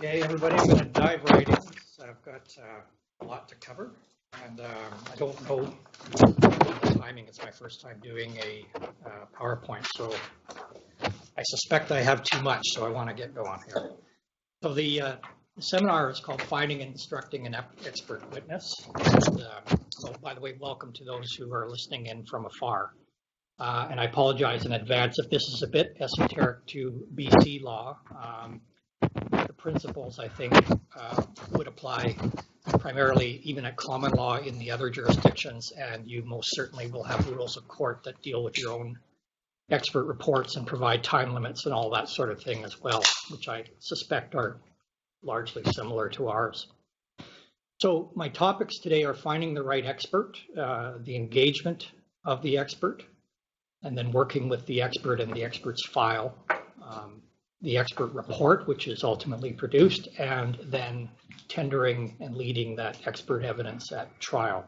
Okay, everybody, I'm going to dive right in. I've got a lot to cover, and I don't know the timing. It's my first time doing a PowerPoint, so I suspect I have too much, so I want to get going here. So the seminar is called Finding and Instructing an Expert Witness. And, so, by the way, welcome to those who are listening in from afar. And I apologize in advance if this is a bit esoteric to BC law. The principles, I think, would apply primarily even at common law in the other jurisdictions, and you most certainly will have rules of court that deal with your own expert reports and provide time limits and all that sort of thing as well, which I suspect are largely similar to ours. So my topics today are finding the right expert, the engagement of the expert, and then working with the expert and the expert's file, the expert report, which is ultimately produced, and then tendering and leading that expert evidence at trial.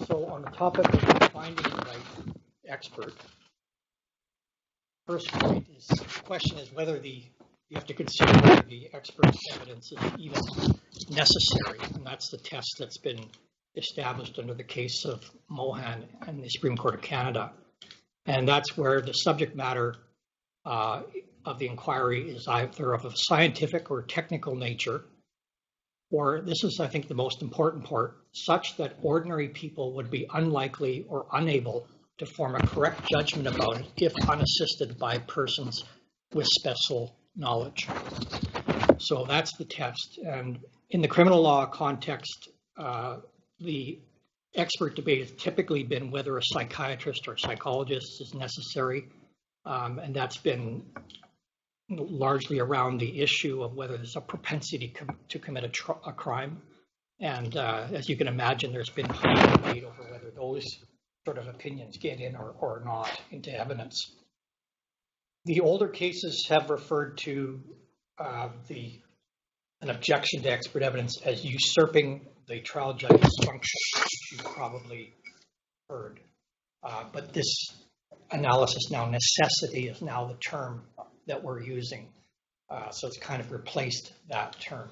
So on the topic of finding the right expert, first point is, the question is whether you have to consider whether the expert's evidence is even necessary, and that's the test that's been established under the case of Mohan and the Supreme Court of Canada. And that's where the subject matter of the inquiry is either of a scientific or technical nature, or this is, I think, the most important part, such that ordinary people would be unlikely or unable to form a correct judgment about it if unassisted by persons with special knowledge. So that's the test. And in the criminal law context, the expert debate has typically been whether a psychiatrist or psychologist is necessary, and that's been largely around the issue of whether there's a propensity to commit a crime. And as you can imagine, there's been high debate over whether those sort of opinions get in or not into evidence. The older cases have referred to an objection to expert evidence as usurping the trial judge's function, which you've probably heard. But this analysis now, necessity, is now the term that we're using. So it's kind of replaced that term.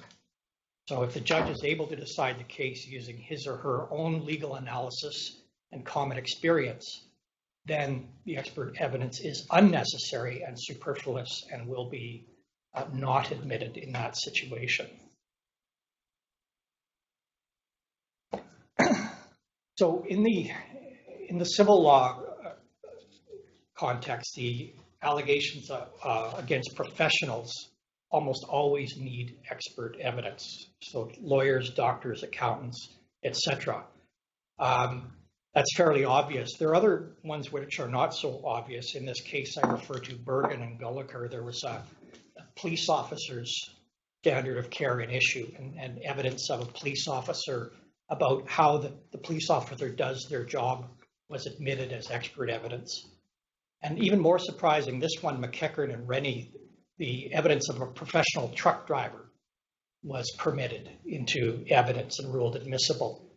So if the judge is able to decide the case using his or her own legal analysis and common experience, then the expert evidence is unnecessary and superfluous and will be not admitted in that situation. So in the civil law context, the allegations against professionals almost always need expert evidence. So lawyers, doctors, accountants, etc. That's fairly obvious. There are other ones which are not so obvious. In this case, I refer to Bergen and Gulliker. There was a police officer's standard of care in issue and evidence of a police officer about how the police officer does their job was admitted as expert evidence. And even more surprising, this one, McEachern and Rennie, the evidence of a professional truck driver was permitted into evidence and ruled admissible.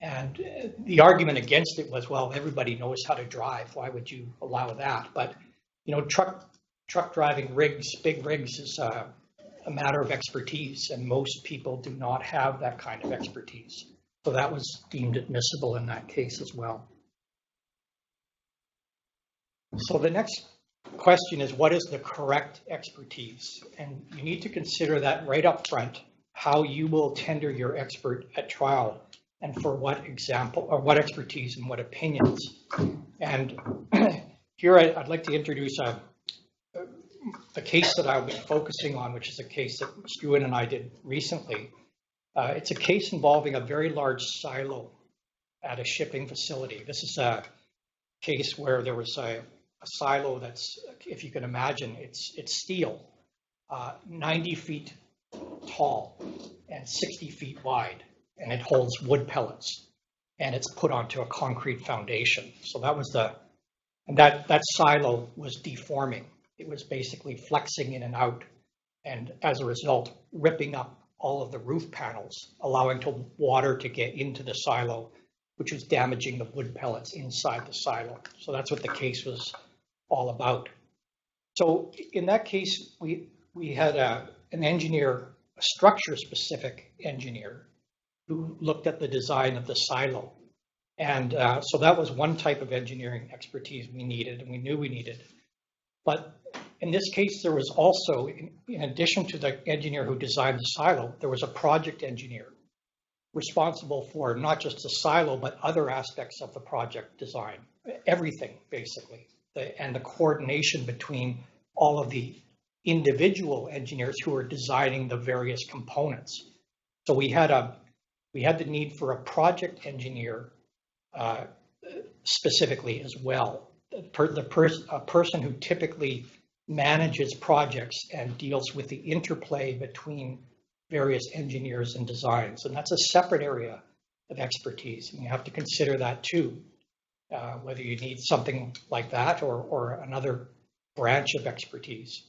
And the argument against it was, well, everybody knows how to drive. Why would you allow that? But, you know, truck driving rigs, big rigs, is a matter of expertise, and most people do not have that kind of expertise. So that was deemed admissible in that case as well. So the next question is, what is the correct expertise? And you need to consider that right up front, how you will tender your expert at trial and for what example, or what expertise and what opinions. And here I'd like to introduce the case that I'll be focusing on, which is a case that Struan and I did recently. It's a case involving a very large silo at a shipping facility. This is a case where there was a silo that's, if you can imagine, it's steel, 90 feet tall and 60 feet wide, and it holds wood pellets, and it's put onto a concrete foundation. So that was that silo was deforming. It was basically flexing in and out, and as a result, ripping up all of the roof panels, allowing water to get into the silo, which was damaging the wood pellets inside the silo. So that's what the case was all about. So in that case, we had an engineer, a structure-specific engineer, who looked at the design of the silo. And so that was one type of engineering expertise we needed, and we knew we needed. But in this case, there was also, in addition to the engineer who designed the silo, there was a project engineer responsible for not just the silo, but other aspects of the project design, everything basically, and the coordination between all of the individual engineers who were designing the various components. So we had the need for a project engineer specifically as well, a person who typically manages projects and deals with the interplay between various engineers and designs. And that's a separate area of expertise. And you have to consider that too, whether you need something like that or another branch of expertise.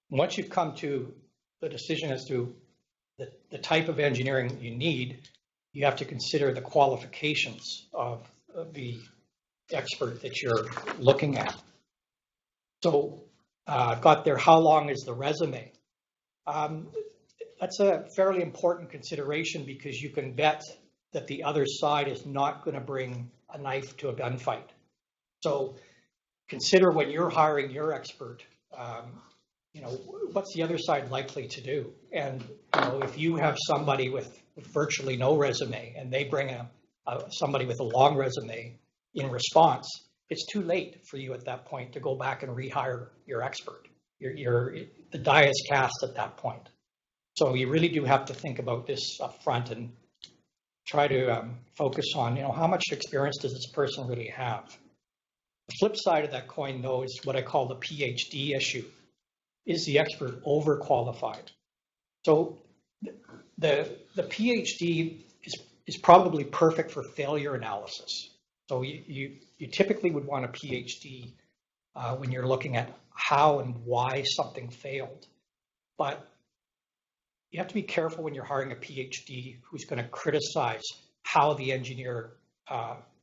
Once you've come to the decision as to the type of engineering you need, you have to consider the qualifications of the expert that you're looking at. So I've got there, how long is the resume? That's a fairly important consideration because you can bet that the other side is not going to bring a knife to a gunfight. So consider when you're hiring your expert, what's the other side likely to do? And if you have somebody with virtually no resume and they bring somebody with a long resume in response, it's too late for you at that point to go back and rehire your expert. The die is cast at that point. So you really do have to think about this up front and try to focus on, how much experience does this person really have? The flip side of that coin, though, is what I call the PhD issue. Is the expert overqualified? So the PhD is probably perfect for failure analysis. So you typically would want a PhD when you're looking at how and why something failed. But you have to be careful when you're hiring a PhD who's going to criticize how the engineer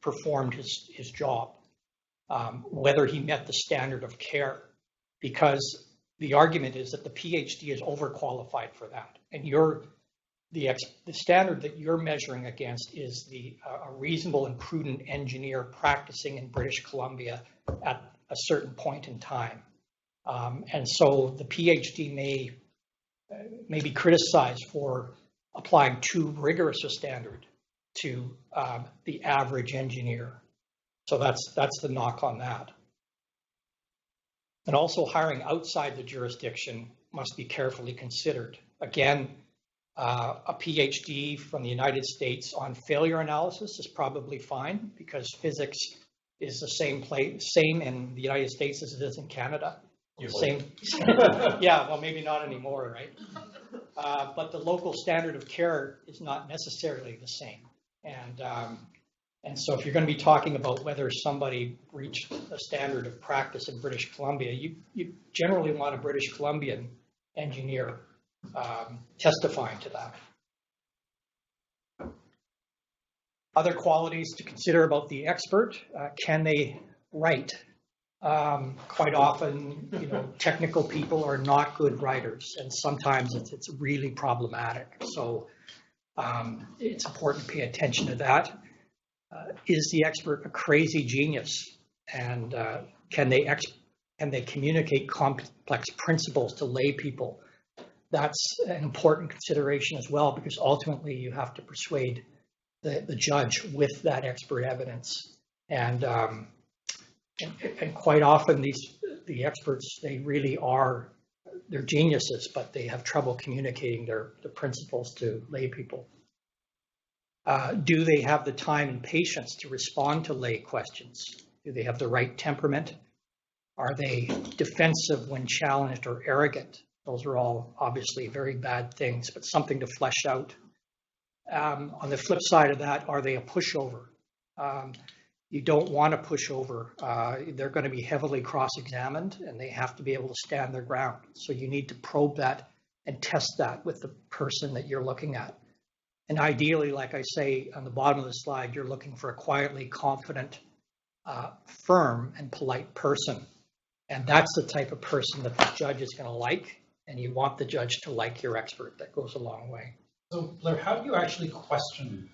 performed his job, whether he met the standard of care, because the argument is that the PhD is overqualified for that. And the standard that you're measuring against is a reasonable and prudent engineer practicing in British Columbia at a certain point in time. And so the PhD may be criticized for applying too rigorous a standard to the average engineer. So that's the knock on that. And also hiring outside the jurisdiction must be carefully considered. Again, a PhD from the United States on failure analysis is probably fine because physics is the same in the United States as it is in Canada. Same. Yeah, well, maybe not anymore, right? But the local standard of care is not necessarily the same. And so if you're going to be talking about whether somebody reached a standard of practice in British Columbia, you generally want a British Columbian engineer testifying to that. Other qualities to consider about the expert, can they write? Quite often, technical people are not good writers, and sometimes it's really problematic. So it's important to pay attention to that. Is the expert a crazy genius? And can they communicate complex principles to lay people? That's an important consideration as well, because ultimately you have to persuade the judge with that expert evidence. And quite often the experts, they're geniuses, but they have trouble communicating the principles to lay people. Do they have the time and patience to respond to lay questions? Do they have the right temperament? Are they defensive when challenged or arrogant? Those are all obviously very bad things, but something to flesh out. On the flip side of that, are they a pushover? You don't want to push over. They're going to be heavily cross-examined and they have to be able to stand their ground. So you need to probe that and test that with the person that you're looking at. And ideally, like I say on the bottom of the slide, you're looking for a quietly confident, firm and polite person. And that's the type of person that the judge is going to like and you want the judge to like your expert. That goes a long way. So Blair, how do you actually question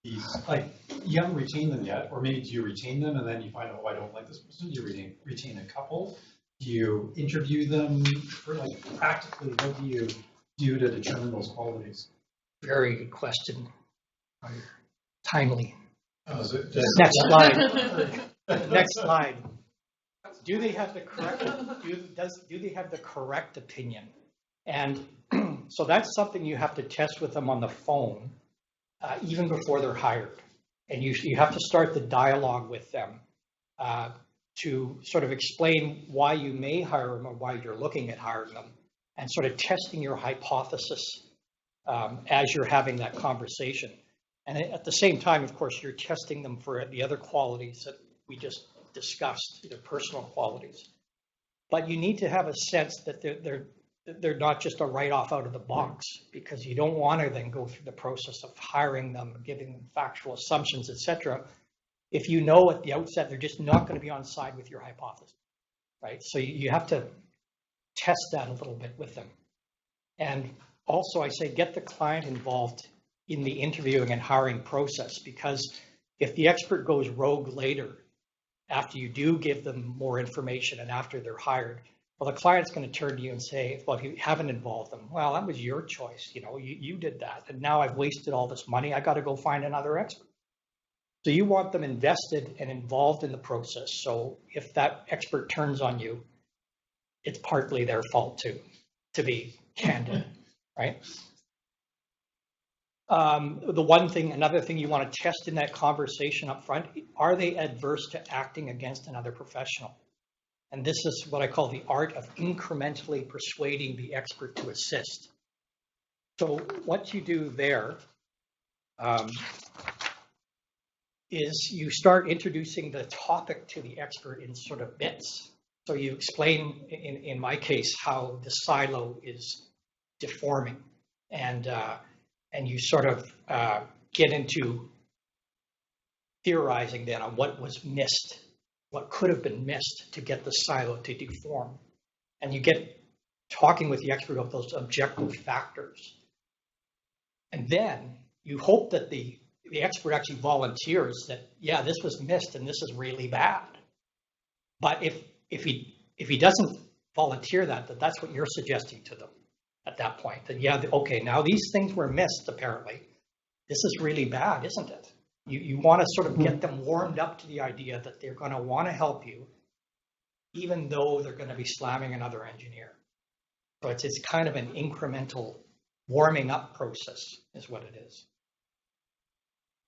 these? Like, you haven't retained them yet, or maybe do you retain them and then you find, oh, I don't like this person? Do you retain a couple? Do you interview them? For, like, practically, what do you do to determine those qualities? Very good question. Timely. Oh, Next slide. Next slide. Do they have the correct? Do they have the correct opinion? And so that's something you have to test with them on the phone, even before they're hired. And you have to start the dialogue with them to sort of explain why you may hire them or why you're looking at hiring them, and sort of testing your hypothesis as you're having that conversation. And at the same time, of course, you're testing them for the other qualities that we just discussed, their personal qualities. But you need to have a sense that they're not just a write-off out of the box, because you don't want to then go through the process of hiring them, giving them factual assumptions, etc. If you know at the outset they're just not going to be on side with your hypothesis, right? So you have to test that a little bit with them. And also, I say get the client involved in the interviewing and hiring process, because if the expert goes rogue later, after you do give them more information and after they're hired, well, the client's going to turn to you and say, well, if you haven't involved them, well, that was your choice. You know, you did that. And now I've wasted all this money. I got to go find another expert. So you want them invested and involved in the process. So if that expert turns on you, it's partly their fault too, to be candid, right? Another thing you want to test in that conversation up front, are they adverse to acting against another professional? And this is what I call the art of incrementally persuading the expert to assist. So what you do there is you start introducing the topic to the expert in sort of bits. So you explain, in my case, how the silo is deforming, and you sort of get into theorizing then on what was missed, what could have been missed to get the silo to deform. And you get talking with the expert about those objective factors. And then you hope that the expert actually volunteers that, yeah, this was missed and this is really bad. But if he doesn't volunteer that's what you're suggesting to them at that point. That, yeah, okay, now these things were missed apparently. This is really bad, isn't it? You want to sort of get them warmed up to the idea that they're going to want to help you, even though they're going to be slamming another engineer. So it's kind of an incremental warming up process is what it is.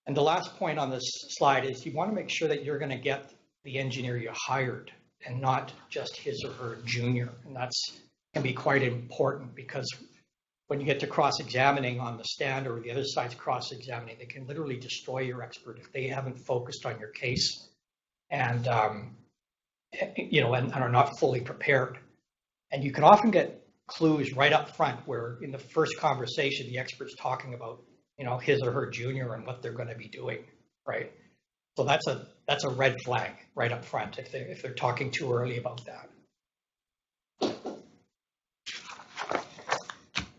And the last point on this slide is you want to make sure that you're going to get the engineer you hired and not just his or her junior. And can be quite important, because when you get to cross-examining on the stand or the other side's cross-examining, they can literally destroy your expert if they haven't focused on your case and and are not fully prepared. And you can often get clues right up front where in the first conversation, the expert's talking about, his or her junior and what they're going to be doing, right? So that's a red flag right up front if they're talking too early about that.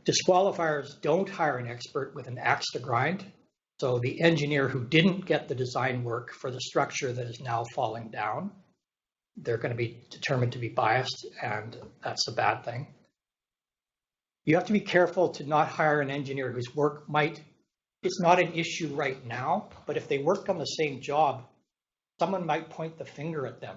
Disqualifiers: don't hire an expert with an axe to grind. So the engineer who didn't get the design work for the structure that is now falling down, they're going to be determined to be biased, and that's a bad thing. You have to be careful to not hire an engineer whose work it's not an issue right now, but if they worked on the same job, someone might point the finger at them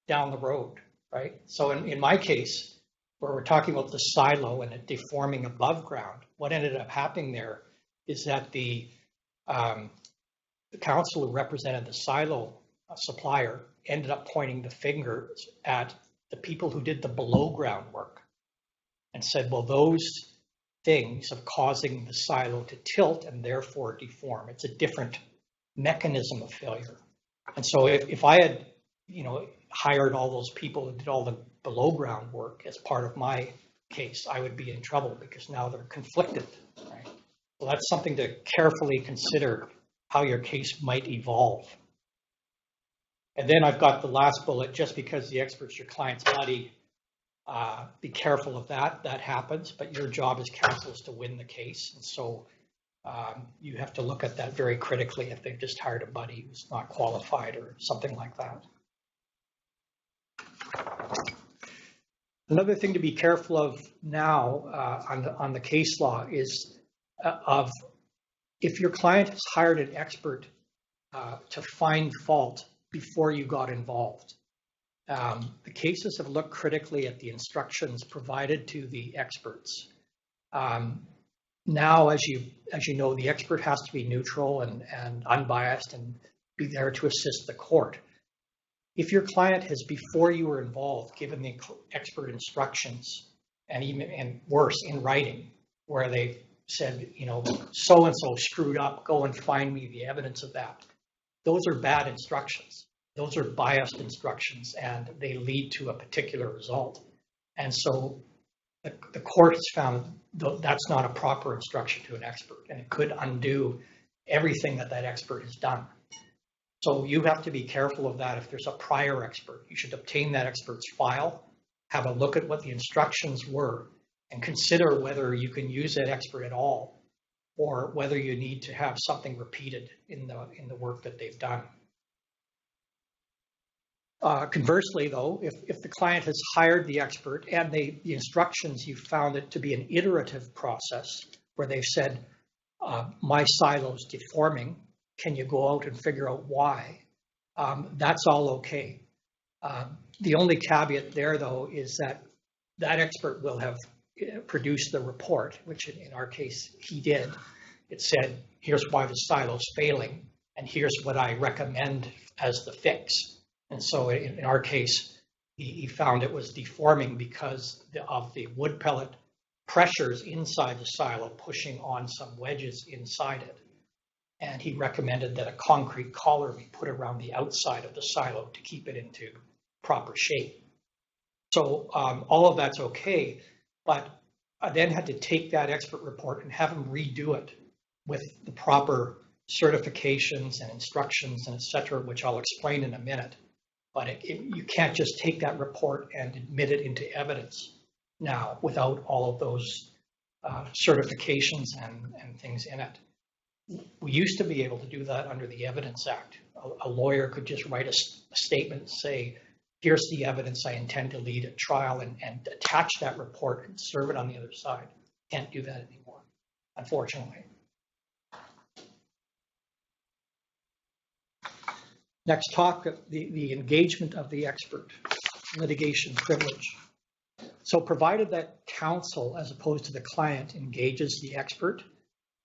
down the road, right? So in my case, where we're talking about the silo and it deforming above ground, what ended up happening there is that the counsel who represented the silo supplier ended up pointing the fingers at the people who did the below ground work and said, well, those things of causing the silo to tilt and therefore deform. It's a different mechanism of failure. And so if I had, hired all those people who did all the below ground work as part of my case, I would be in trouble because now they're conflicted, right? So that's something to carefully consider how your case might evolve. And then I've got the last bullet: just because the expert's your client's buddy, Be careful of that. That happens, but your job as counsel is to win the case. And so you have to look at that very critically if they've just hired a buddy who's not qualified or something like that. Another thing to be careful of now on the case law is if your client has hired an expert to find fault before you got involved. The cases have looked critically at the instructions provided to the experts. Now, as you know, the expert has to be neutral and unbiased and be there to assist the court. If your client has, before you were involved, given the expert instructions, and worse, in writing, where they said, you know, so-and-so screwed up, go and find me the evidence of that. Those are bad instructions. Those are biased instructions, and they lead to a particular result. And so the court has found that's not a proper instruction to an expert, and it could undo everything that expert has done. So you have to be careful of that. If there's a prior expert, you should obtain that expert's file, have a look at what the instructions were, and consider whether you can use that expert at all, or whether you need to have something repeated in the work that they've done. Conversely, though, if the client has hired the expert and the instructions, you found it to be an iterative process where they've said, my silo's deforming, can you go out and figure out why? That's all okay. The only caveat there, though, is that expert will have produced the report, which in our case he did. It said, here's why the silo's failing, and here's what I recommend as the fix. And so in our case, he found it was deforming because of the wood pellet pressures inside the silo pushing on some wedges inside it. And he recommended that a concrete collar be put around the outside of the silo to keep it into proper shape. So all of that's okay, but I then had to take that expert report and have him redo it with the proper certifications and instructions and et cetera, which I'll explain in a minute. But you can't just take that report and admit it into evidence now without all of those certifications and things in it. We used to be able to do that under the Evidence Act. A lawyer could just write a statement and say, here's the evidence I intend to lead at trial, and attach that report and serve it on the other side. Can't do that anymore, unfortunately. Next talk, the engagement of the expert, litigation privilege. So provided that counsel, as opposed to the client, engages the expert,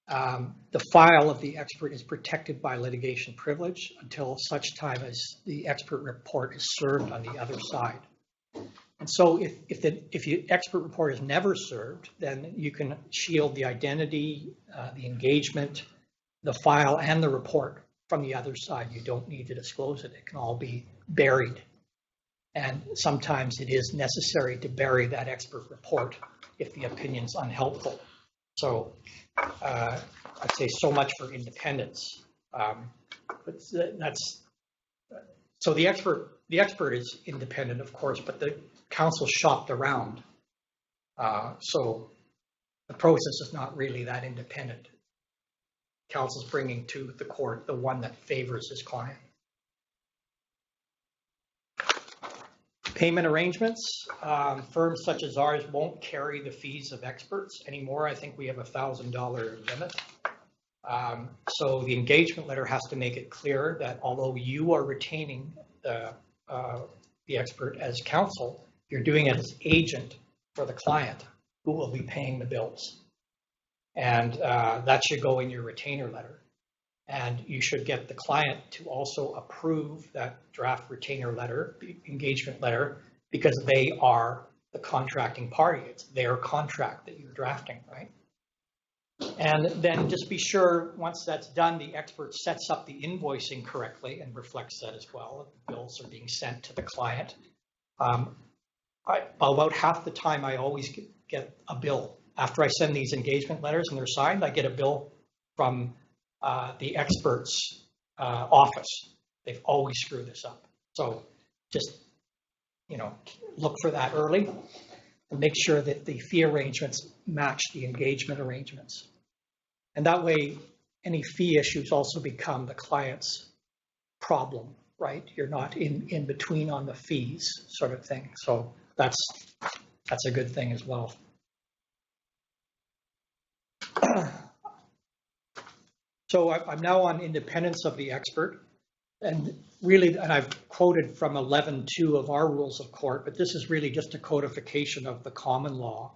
the file of the expert is protected by litigation privilege until such time as the expert report is served on the other side. And so if the expert report is never served, then you can shield the identity, the engagement, the file, and the report from the other side. You don't need to disclose it. It can all be buried. And sometimes it is necessary to bury that expert report if the opinion's unhelpful. So I'd say so much for independence. So the expert is independent, of course, but the counsel shopped around. So the process is not really that independent. Counsel's bringing to the court the one that favors his client. Payment arrangements. Firms such as ours won't carry the fees of experts anymore. I think we have a $1,000 limit. So the engagement letter has to make it clear that although you are retaining the expert as counsel, you're doing it as agent for the client who will be paying the bills. And that should go in your retainer letter. And you should get the client to also approve that draft retainer letter, engagement letter, because they are the contracting party. It's their contract that you're drafting, right? And then just be sure once that's done, the expert sets up the invoicing correctly and reflects that as well. The bills are being sent to the client. About half the time, I always get a bill. After I send these engagement letters and they're signed, I get a bill from the expert's office. They've always screwed this up. So just, look for that early. and make sure that the fee arrangements match the engagement arrangements. And that way, any fee issues also become the client's problem, right? You're not in between on the fees sort of thing. So that's a good thing as well. So I'm now on independence of the expert. And really, and I've quoted from 11.2 of our rules of court, but this is really just a codification of the common law,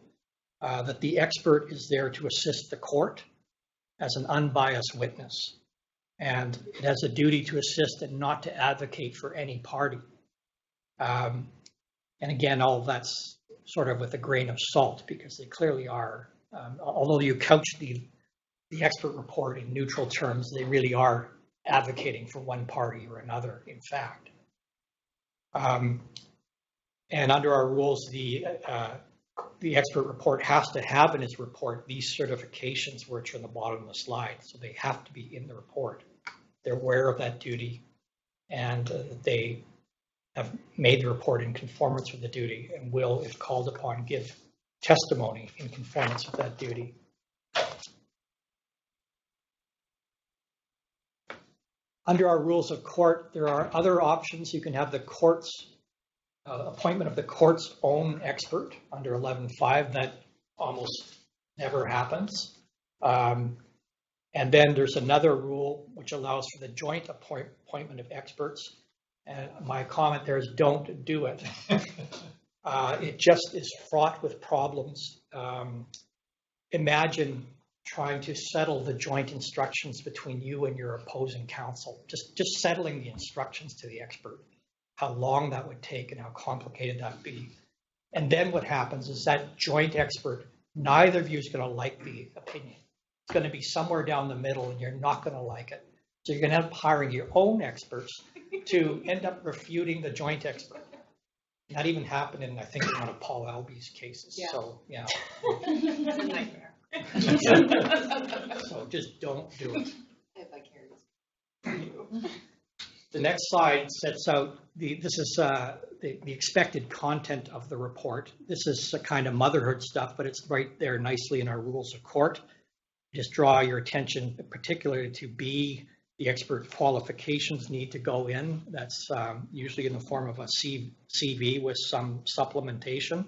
that the expert is there to assist the court as an unbiased witness. And it has a duty to assist and not to advocate for any party. And again, all of that's sort of with a grain of salt, because they clearly are, although you couch the expert report in neutral terms, they really are advocating for one party or another, in fact. And under our rules, the expert report has to have in its report these certifications, which are on the bottom of the slide. So they have to be in the report. They're aware of that duty, and they have made the report in conformance with the duty and will, if called upon, give testimony in conformance with that duty. Under our rules of court, there are other options. You can have the court's appointment of the court's own expert under 11.5. That almost never happens. And then there's another rule which allows for the joint appointment of experts. And my comment there is don't do it. It just is fraught with problems. Imagine trying to settle the joint instructions between you and your opposing counsel, just settling the instructions to the expert, how long that would take and how complicated that would be. And then what happens is that joint expert, neither of you is going to like the opinion. It's going to be somewhere down the middle and you're not going to like it. So you're going to end up hiring your own experts to end up refuting the joint expert. That even happened in, I think, one of Paul Alby's cases. Yeah. So, yeah. It's a nightmare. So just don't do it. The next slide sets out the expected content of the report. This is a kind of motherhood stuff, but it's right there nicely in our rules of court. Just draw your attention particularly to B, the expert qualifications need to go in. That's usually in the form of a CV with some supplementation.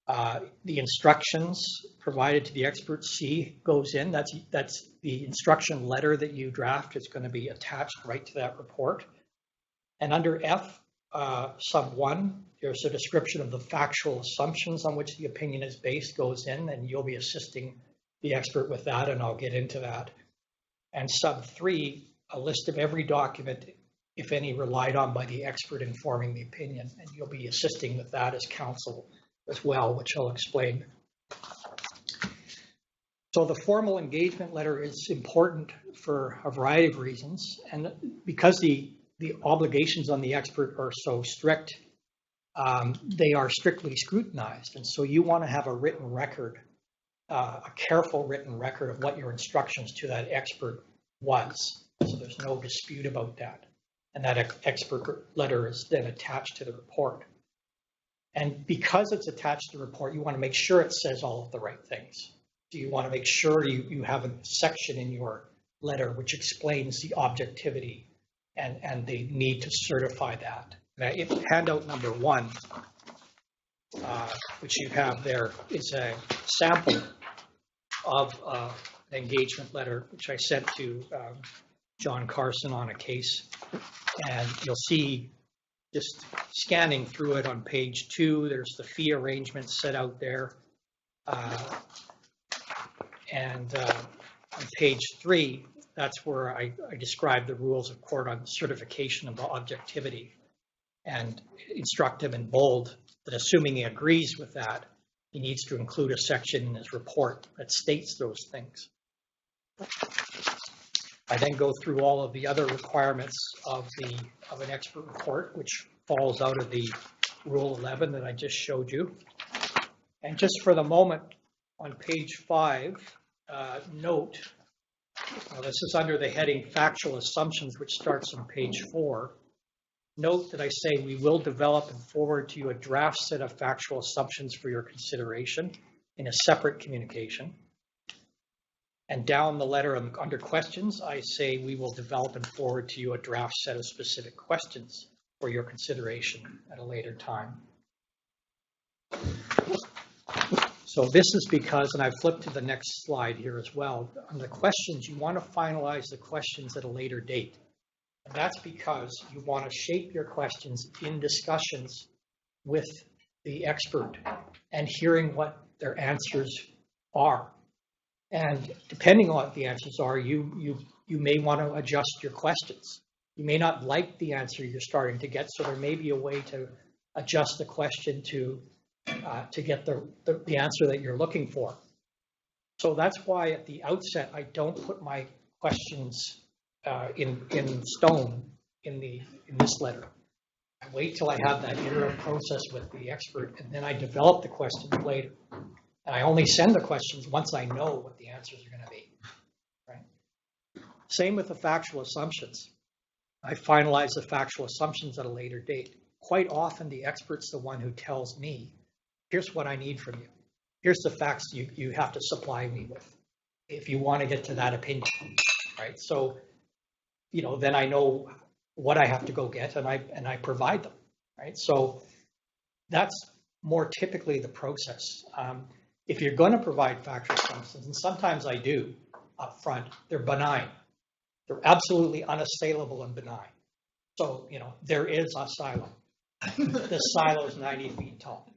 The instructions provided to the expert C goes in. That's the instruction letter that you draft. It's going to be attached right to that report. And under F, sub 1, there's a description of the factual assumptions on which the opinion is based goes in, and you'll be assisting the expert with that, and I'll get into that. And sub 3, a list of every document, if any, relied on by the expert informing the opinion, and you'll be assisting with that as counsel as well, which I'll explain. So the formal engagement letter is important for a variety of reasons, and because the obligations on the expert are so strict, they are strictly scrutinized, and so you want to have a written record, a careful written record of what your instructions to that expert was, so there's no dispute about that, and that expert letter is then attached to the report. And because it's attached to the report, you want to make sure it says all of the right things. So you want to make sure you have a section in your letter which explains the objectivity and the need to certify that. Now, handout number 1, which you have there, is a sample of an engagement letter, which I sent to John Carson on a case. And you'll see, just scanning through it on page 2, there's the fee arrangement set out there. And on page 3, that's where I describe the rules of court on certification of objectivity, and instruct him in bold that assuming he agrees with that, he needs to include a section in his report that states those things. I then go through all of the other requirements of an expert report, which falls out of the Rule 11 that I just showed you. And just for the moment, on page 5, note, this is under the heading Factual Assumptions, which starts on page 4. note that I say we will develop and forward to you a draft set of factual assumptions for your consideration in a separate communication. And down the letter under questions, I say we will develop and forward to you a draft set of specific questions for your consideration at a later time. So this is because, and I've flipped to the next slide here as well, on the questions, you want to finalize the questions at a later date. And that's because you want to shape your questions in discussions with the expert and hearing what their answers are. And depending on what the answers are, you may want to adjust your questions. You may not like the answer you're starting to get, so there may be a way to adjust the question to get the answer that you're looking for. So that's why at the outset, I don't put my questions in stone in this letter. I wait till I have that iterative process with the expert, and then I develop the questions later. And I only send the questions once I know what the answers are going to be. Right? Same with the factual assumptions. I finalize the factual assumptions at a later date. Quite often, the expert's the one who tells me, here's what I need from you. Here's the facts you have to supply me with if you want to get to that opinion, right? So, then I know what I have to go get, and I provide them, right? So that's more typically the process. If you're going to provide factual assumptions, and sometimes I do up front, they're benign. They're absolutely unassailable and benign. So, there is a silo. The silo is 90 feet tall.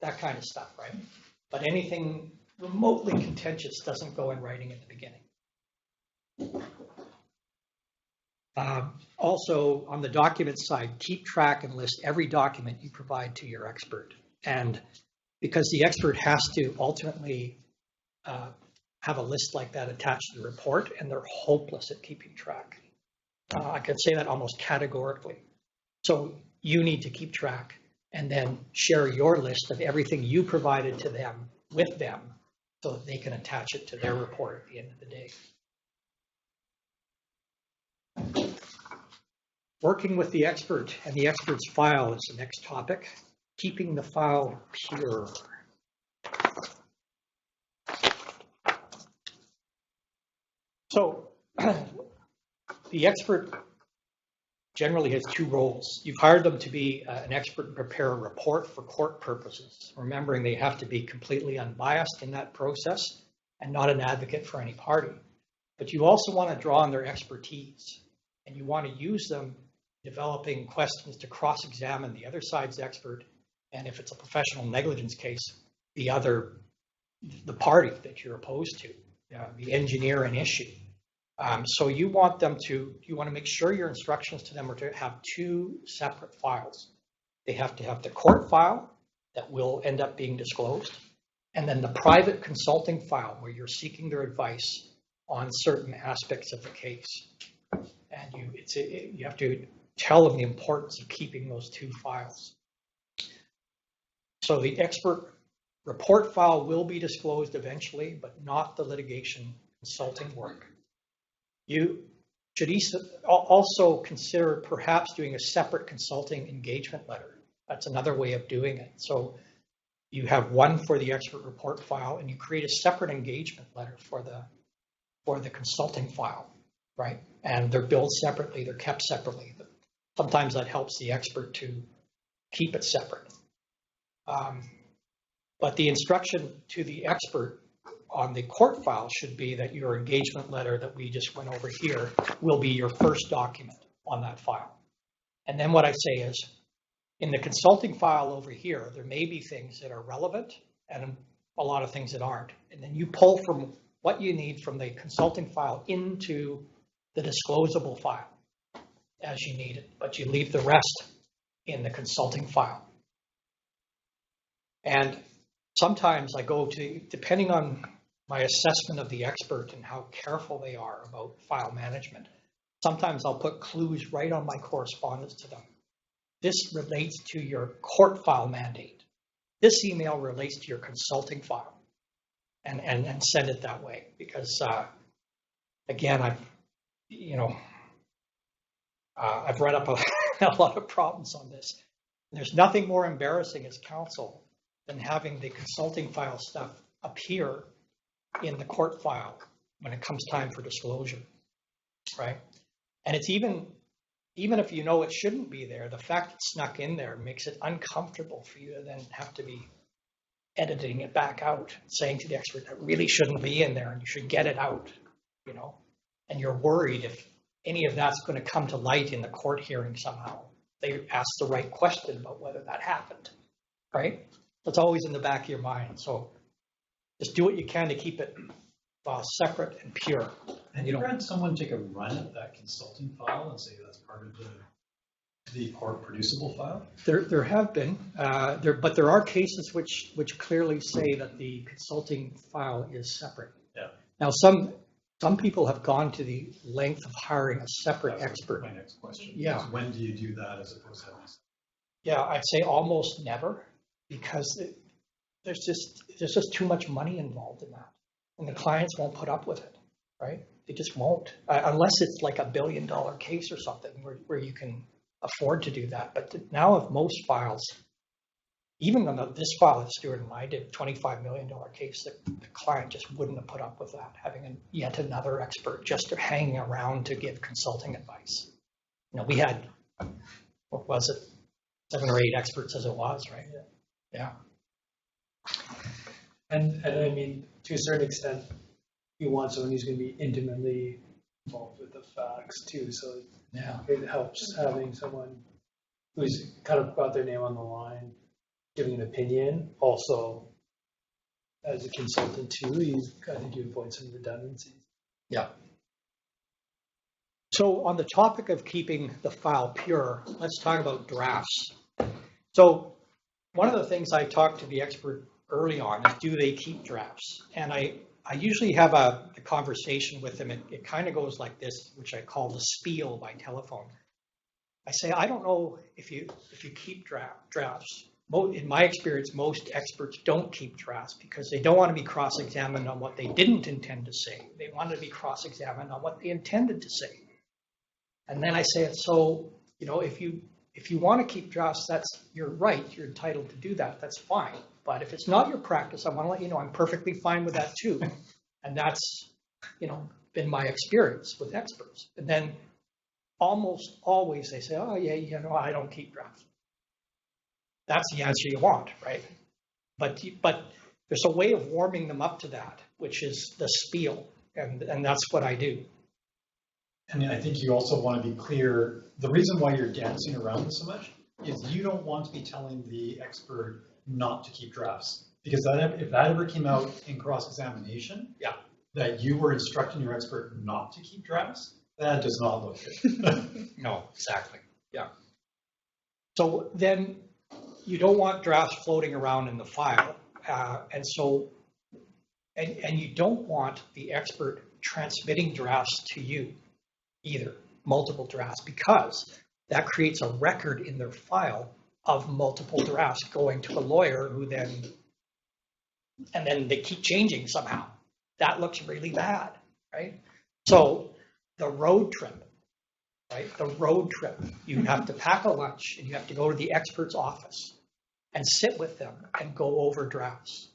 That kind of stuff, right? But anything remotely contentious doesn't go in writing at the beginning. Also, on the document side, keep track and list every document you provide to your expert. And because the expert has to ultimately have a list like that attached to the report, and they're hopeless at keeping track. I can say that almost categorically. So you need to keep track and then share your list of everything you provided to them with them so that they can attach it to their report at the end of the day. Working with the expert and the expert's file is the next topic. Keeping the file pure. So the expert generally has two roles. You've hired them to be an expert and prepare a report for court purposes, remembering they have to be completely unbiased in that process and not an advocate for any party. But you also want to draw on their expertise, and you want to use them developing questions to cross-examine the other side's expert, and if it's a professional negligence case, the party that you're opposed to, the engineer an issue. So you want to make sure your instructions to them are to have two separate files. They have to have the court file that will end up being disclosed, and then the private consulting file where you're seeking their advice on certain aspects of the case. And you have to tell them the importance of keeping those two files. So the expert report file will be disclosed eventually, but not the litigation consulting work. You should also consider perhaps doing a separate consulting engagement letter. That's another way of doing it. So you have one for the expert report file, and you create a separate engagement letter for the consulting file, right? And they're billed separately, they're kept separately. Sometimes that helps the expert to keep it separate. But the instruction to the expert on the court file should be that your engagement letter that we just went over here will be your first document on that file. And then what I say is, in the consulting file over here, there may be things that are relevant and a lot of things that aren't. And then you pull from what you need from the consulting file into the disclosable file as you need it, but you leave the rest in the consulting file. And sometimes I go to, depending on my assessment of the expert and how careful they are about file management, sometimes I'll put clues right on my correspondence to them. This relates to your court file mandate. This email relates to your consulting file, and send it that way, because again, I've read up a lot of problems on this. And there's nothing more embarrassing as counsel than having the consulting file stuff appear in the court file when it comes time for disclosure, right? And it's even if you know it shouldn't be there, the fact it's snuck in there makes it uncomfortable for you to then have to be editing it back out, saying to the expert that really shouldn't be in there and you should get it out, you know? And you're worried if any of that's going to come to light in the court hearing somehow. They ask the right question about whether that happened, right? That's always in the back of your mind. So just do what you can to keep it separate and pure. And you had someone take a run at that consulting file and say that's part of the court producible file? There have been, but there are cases which clearly say that the consulting file is separate. Yeah. Now some people have gone to the length of hiring a separate expert. My next question. Yeah. When do you do that as opposed to having? Yeah, I'd say almost never, because there's just too much money involved in that, and the clients won't put up with it, right? They just won't, unless it's like $1 billion case or something where you can afford to do that. But now, if most files, even on this file that Stuart and I did, $25 million case, the client just wouldn't have put up with that, having yet another expert just hanging around to give consulting advice. You know, we had, what was it, 7 or 8 experts as it was, right? Yeah. And I mean, to a certain extent, you want someone who's going to be intimately involved with the facts too. So Yeah. it helps having someone who's kind of got their name on the line, giving an opinion. Also, as a consultant too, I think you avoid some redundancies. Yeah. So on the topic of keeping the file pure, let's talk about drafts. So one of the things I talk to the expert early on is, do they keep drafts? And I usually have a conversation with them. It kind of goes like this, which I call the spiel by telephone. I say, I don't know if you keep drafts. In my experience, most experts don't keep drafts because they don't want to be cross-examined on what they didn't intend to say. They want to be cross-examined on what they intended to say. And then I say, so, you know, if you want to keep drafts, you're right. You're entitled to do that. That's fine. But if it's not your practice, I want to let you know I'm perfectly fine with that too. And that's, you know, been my experience with experts. And then almost always they say, oh yeah, you know, I don't keep drafts. That's the answer you want, right? But there's a way of warming them up to that, which is the spiel, and that's what I do. And I think you also want to be clear, the reason why you're dancing around this so much is you don't want to be telling the expert not to keep drafts. Because if that ever came out in cross-examination, yeah, that you were instructing your expert not to keep drafts, that does not look good. No, exactly, yeah. So then you don't want drafts floating around in the file. And you don't want the expert transmitting drafts to you either, multiple drafts, because that creates a record in their file of multiple drafts going to a lawyer who then they keep changing somehow. That looks really bad, right? So the road trip, right? The road trip, you have to pack a lunch and you have to go to the expert's office and sit with them and go over drafts.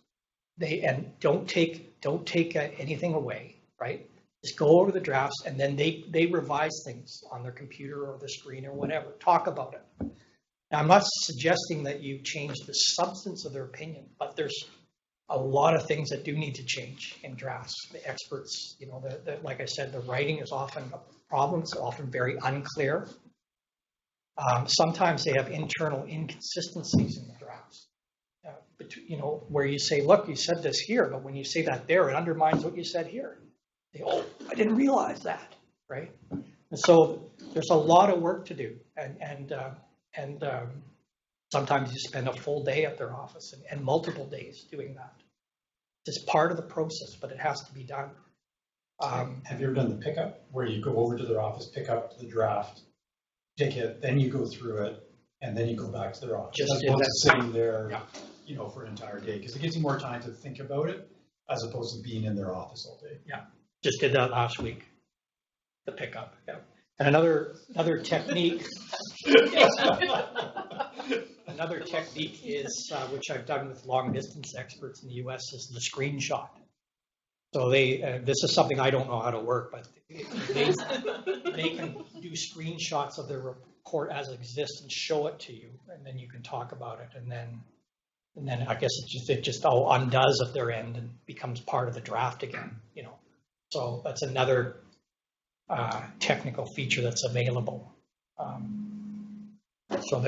Don't take anything away, right? Just go over the drafts, and then they revise things on their computer or the screen or whatever. Talk about it. Now, I'm not suggesting that you change the substance of their opinion, but there's a lot of things that do need to change in drafts. The experts, you know, like I said, the writing is often a problem. It's often very unclear. Sometimes they have internal inconsistencies in the drafts. You know, where you say, look, you said this here, but when you say that there, it undermines what you said here. Oh, I didn't realize that, right? And so there's a lot of work to do, and sometimes you spend a full day at their office and multiple days doing that. It's part of the process, but it has to be done. Have you ever done the pickup, where you go over to their office, pick up the draft, take it, then you go through it, and then you go back to their office? Just as opposed to sitting there, yeah, you know, for an entire day, because it gives you more time to think about it as opposed to being in their office all day. Yeah. Just did that last week, the pickup. Yeah. And another technique, another technique is, which I've done with long distance experts in the US, is the screenshot. So this is something I don't know how to work, but they can do screenshots of their report as it exists and show it to you, and then you can talk about it, and then I guess it just all undoes at their end and becomes part of the draft again, you know. So that's another technical feature that's available. So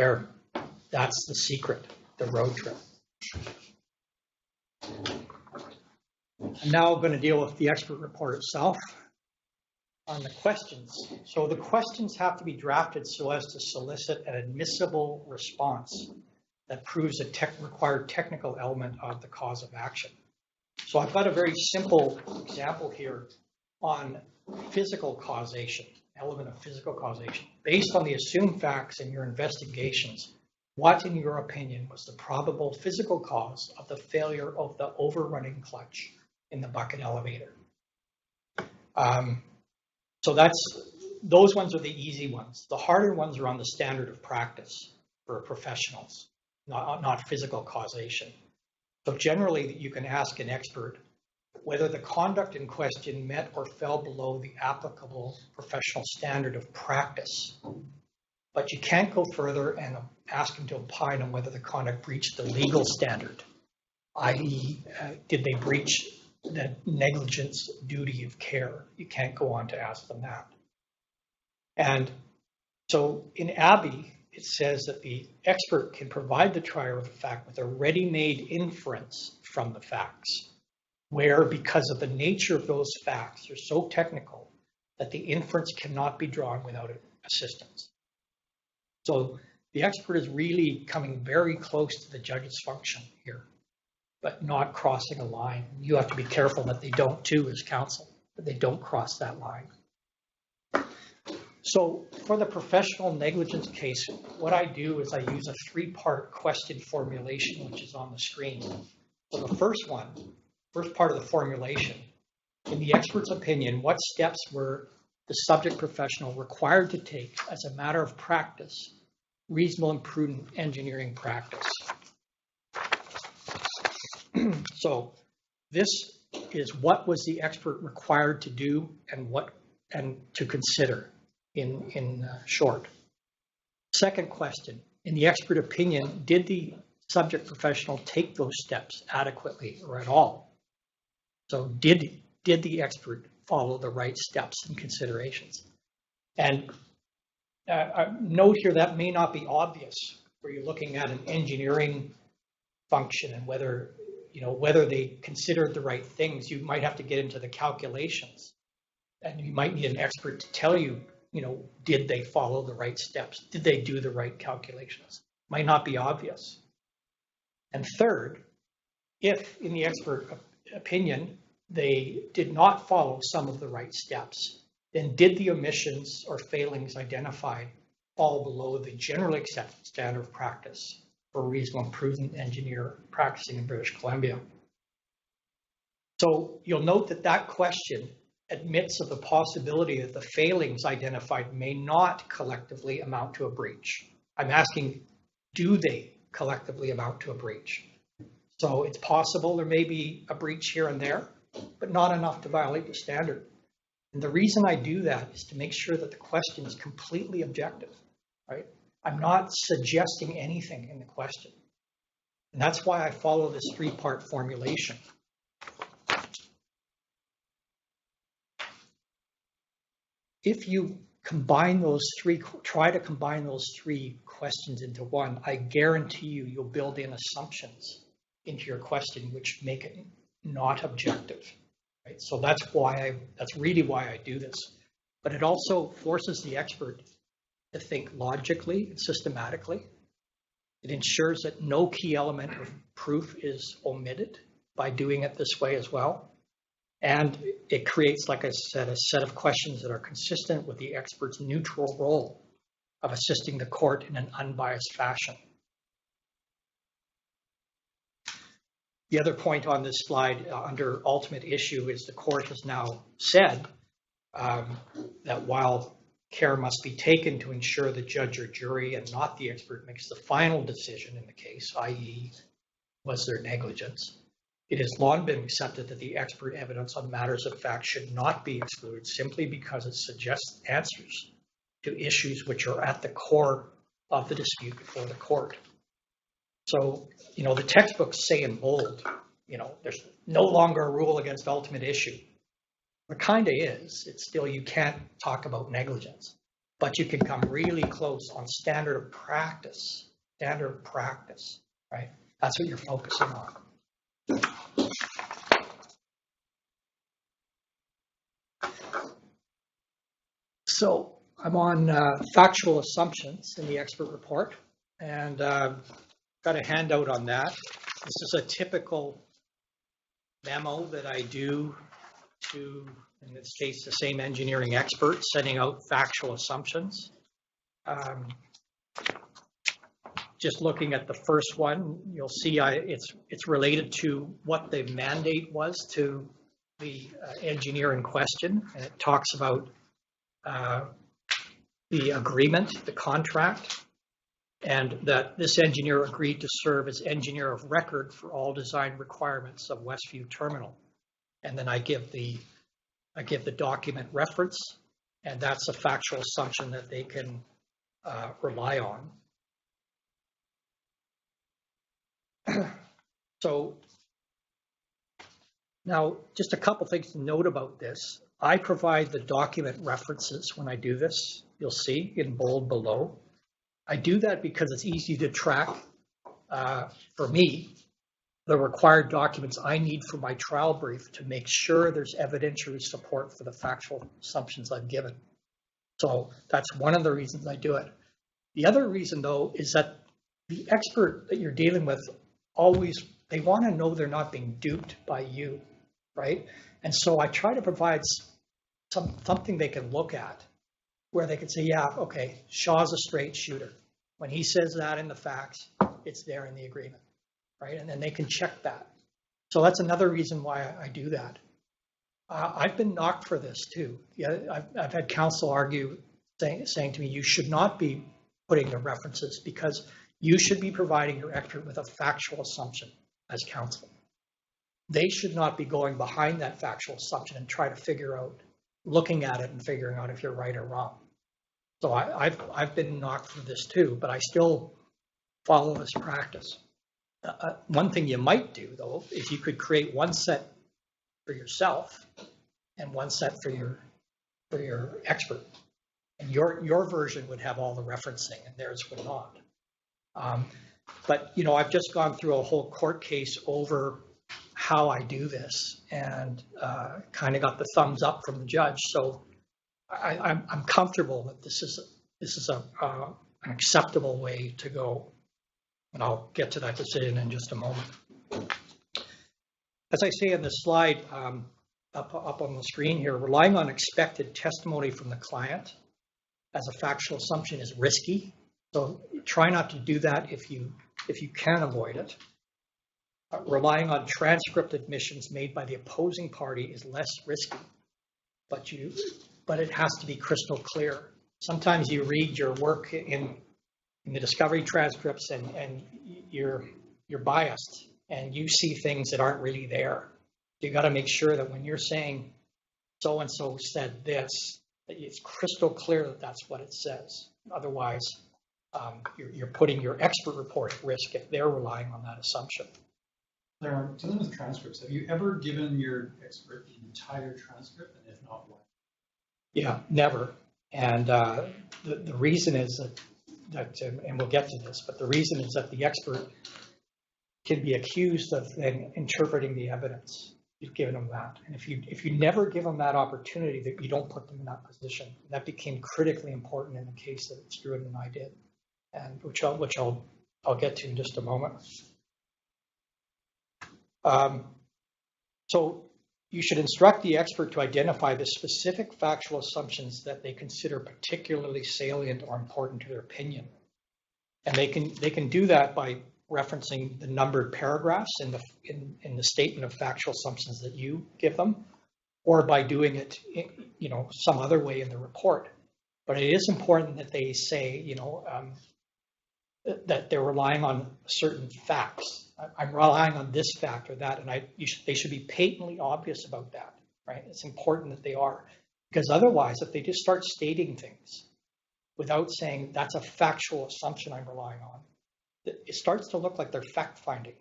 that's the secret, the road trip. I'm now going to deal with the expert report itself on the questions. So the questions have to be drafted so as to solicit an admissible response that proves a required technical element of the cause of action. So I've got a very simple example here on physical causation, element of physical causation. Based on the assumed facts in your investigations, what, in your opinion, was the probable physical cause of the failure of the overrunning clutch in the bucket elevator? So those ones are the easy ones. The harder ones are on the standard of practice for professionals, not physical causation. So generally, you can ask an expert whether the conduct in question met or fell below the applicable professional standard of practice. But you can't go further and ask them to opine on whether the conduct breached the legal standard, i.e., did they breach the negligence duty of care? You can't go on to ask them that. And so in Abbey, it says that the expert can provide the trier of the fact with a ready-made inference from the facts, where, because of the nature of those facts, they're so technical that the inference cannot be drawn without assistance. So the expert is really coming very close to the judge's function here, but not crossing a line. You have to be careful that they don't too as counsel, that they don't cross that line. So for the professional negligence case, what I do is I use a three-part question formulation, which is on the screen. So the first part of the formulation, in the expert's opinion, what steps were the subject professional required to take as a matter of practice, reasonable and prudent engineering practice? So this is what was the expert required to do and to consider in short. Second question, in the expert opinion, did the subject professional take those steps adequately or at all? So did the expert follow the right steps and considerations? And note here that may not be obvious where you're looking at an engineering function and whether they considered the right things. You might have to get into the calculations, and you might need an expert to tell you, did they follow the right steps? Did they do the right calculations? Might not be obvious. And third, if in the expert opinion they did not follow some of the right steps, then did the omissions or failings identified fall below the generally accepted standard of practice for a reasonable and prudent engineer practicing in British Columbia? So you'll note that question admits of the possibility that the failings identified may not collectively amount to a breach. I'm asking, do they collectively amount to a breach? So it's possible there may be a breach here and there, but not enough to violate the standard. And the reason I do that is to make sure that the question is completely objective, right? I'm not suggesting anything in the question. And that's why I follow this three-part formulation. If you try to combine those three questions into one, I guarantee you'll build in assumptions into your question which make it not objective. Right? So that's really why I do this. But it also forces the expert to think logically and systematically. It ensures that no key element of proof is omitted by doing it this way as well. And it creates, like I said, a set of questions that are consistent with the expert's neutral role of assisting the court in an unbiased fashion. The other point on this slide under ultimate issue is the court has now said that while care must be taken to ensure the judge or jury and not the expert makes the final decision in the case, i.e. was there negligence. It has long been accepted that the expert evidence on matters of fact should not be excluded simply because it suggests answers to issues which are at the core of the dispute before the court. So, the textbooks say in bold, there's no longer a rule against ultimate issue. There kind of is. It's still, you can't talk about negligence, but you can come really close on standard of practice, right? That's what you're focusing on. So I'm on factual assumptions in the expert report, and got a handout on that. This is a typical memo that I do to, in this case, the same engineering expert, setting out factual assumptions. Just looking at the first one, you'll see it's related to what the mandate was to the engineer in question, and it talks about the agreement, the contract, and that this engineer agreed to serve as engineer of record for all design requirements of Westview Terminal. And then I give the document reference, and that's a factual assumption that they can rely on. So now, just a couple things to note about this. I provide the document references when I do this. You'll see in bold below. I do that because it's easy to track for me the required documents I need for my trial brief to make sure there's evidentiary support for the factual assumptions I've given. So that's one of the reasons I do it. The other reason, though, is that the expert that you're dealing with they want to know they're not being duped by you, right? And so I try to provide something they can look at where they can say, yeah, okay, Shaw's a straight shooter. When he says that in the facts, it's there in the agreement, right? And then they can check that. So that's another reason why I do that. I've been knocked for this too. Yeah, I've had counsel argue, saying to me, you should not be putting the references because you should be providing your expert with a factual assumption as counsel. They should not be going behind that factual assumption and try to looking at it and figuring out if you're right or wrong. So I've been knocked for this too, but I still follow this practice. One thing you might do, though, is you could create one set for yourself and one set for your expert. And your version would have all the referencing and theirs would not. But, I've just gone through a whole court case over how I do this and kind of got the thumbs up from the judge. So I'm comfortable that this is an acceptable way to go. And I'll get to that decision in just a moment. As I say in the slide up on the screen here, relying on expected testimony from the client as a factual assumption is risky. So try not to do that if you can avoid it. Relying on transcript admissions made by the opposing party is less risky, but it has to be crystal clear. Sometimes you read your work in the discovery transcripts and you're biased and you see things that aren't really there. You got to make sure that when you're saying so and so said this, that it's crystal clear that that's what it says. Otherwise, you're putting your expert report at risk if they're relying on that assumption. Blair, dealing with transcripts, have you ever given your expert the entire transcript, and if not, why? Yeah, never. And the reason is that, and we'll get to this, but the reason is that the expert can be accused of then interpreting the evidence. You've given them that. And if you never give them that opportunity, that you don't put them in that position. That became critically important in the case that Struan and I did, and which I'll get to in just a moment. So you should instruct the expert to identify the specific factual assumptions that they consider particularly salient or important to their opinion. And they can do that by referencing the numbered paragraphs in the statement of factual assumptions that you give them, or by doing it, some other way in the report. But it is important that they say, you know, that they're relying on certain facts. I'm relying on this fact or that, and they should be patently obvious about that, right? It's important that they are, because otherwise, if they just start stating things without saying that's a factual assumption I'm relying on, it starts to look like they're fact-finding.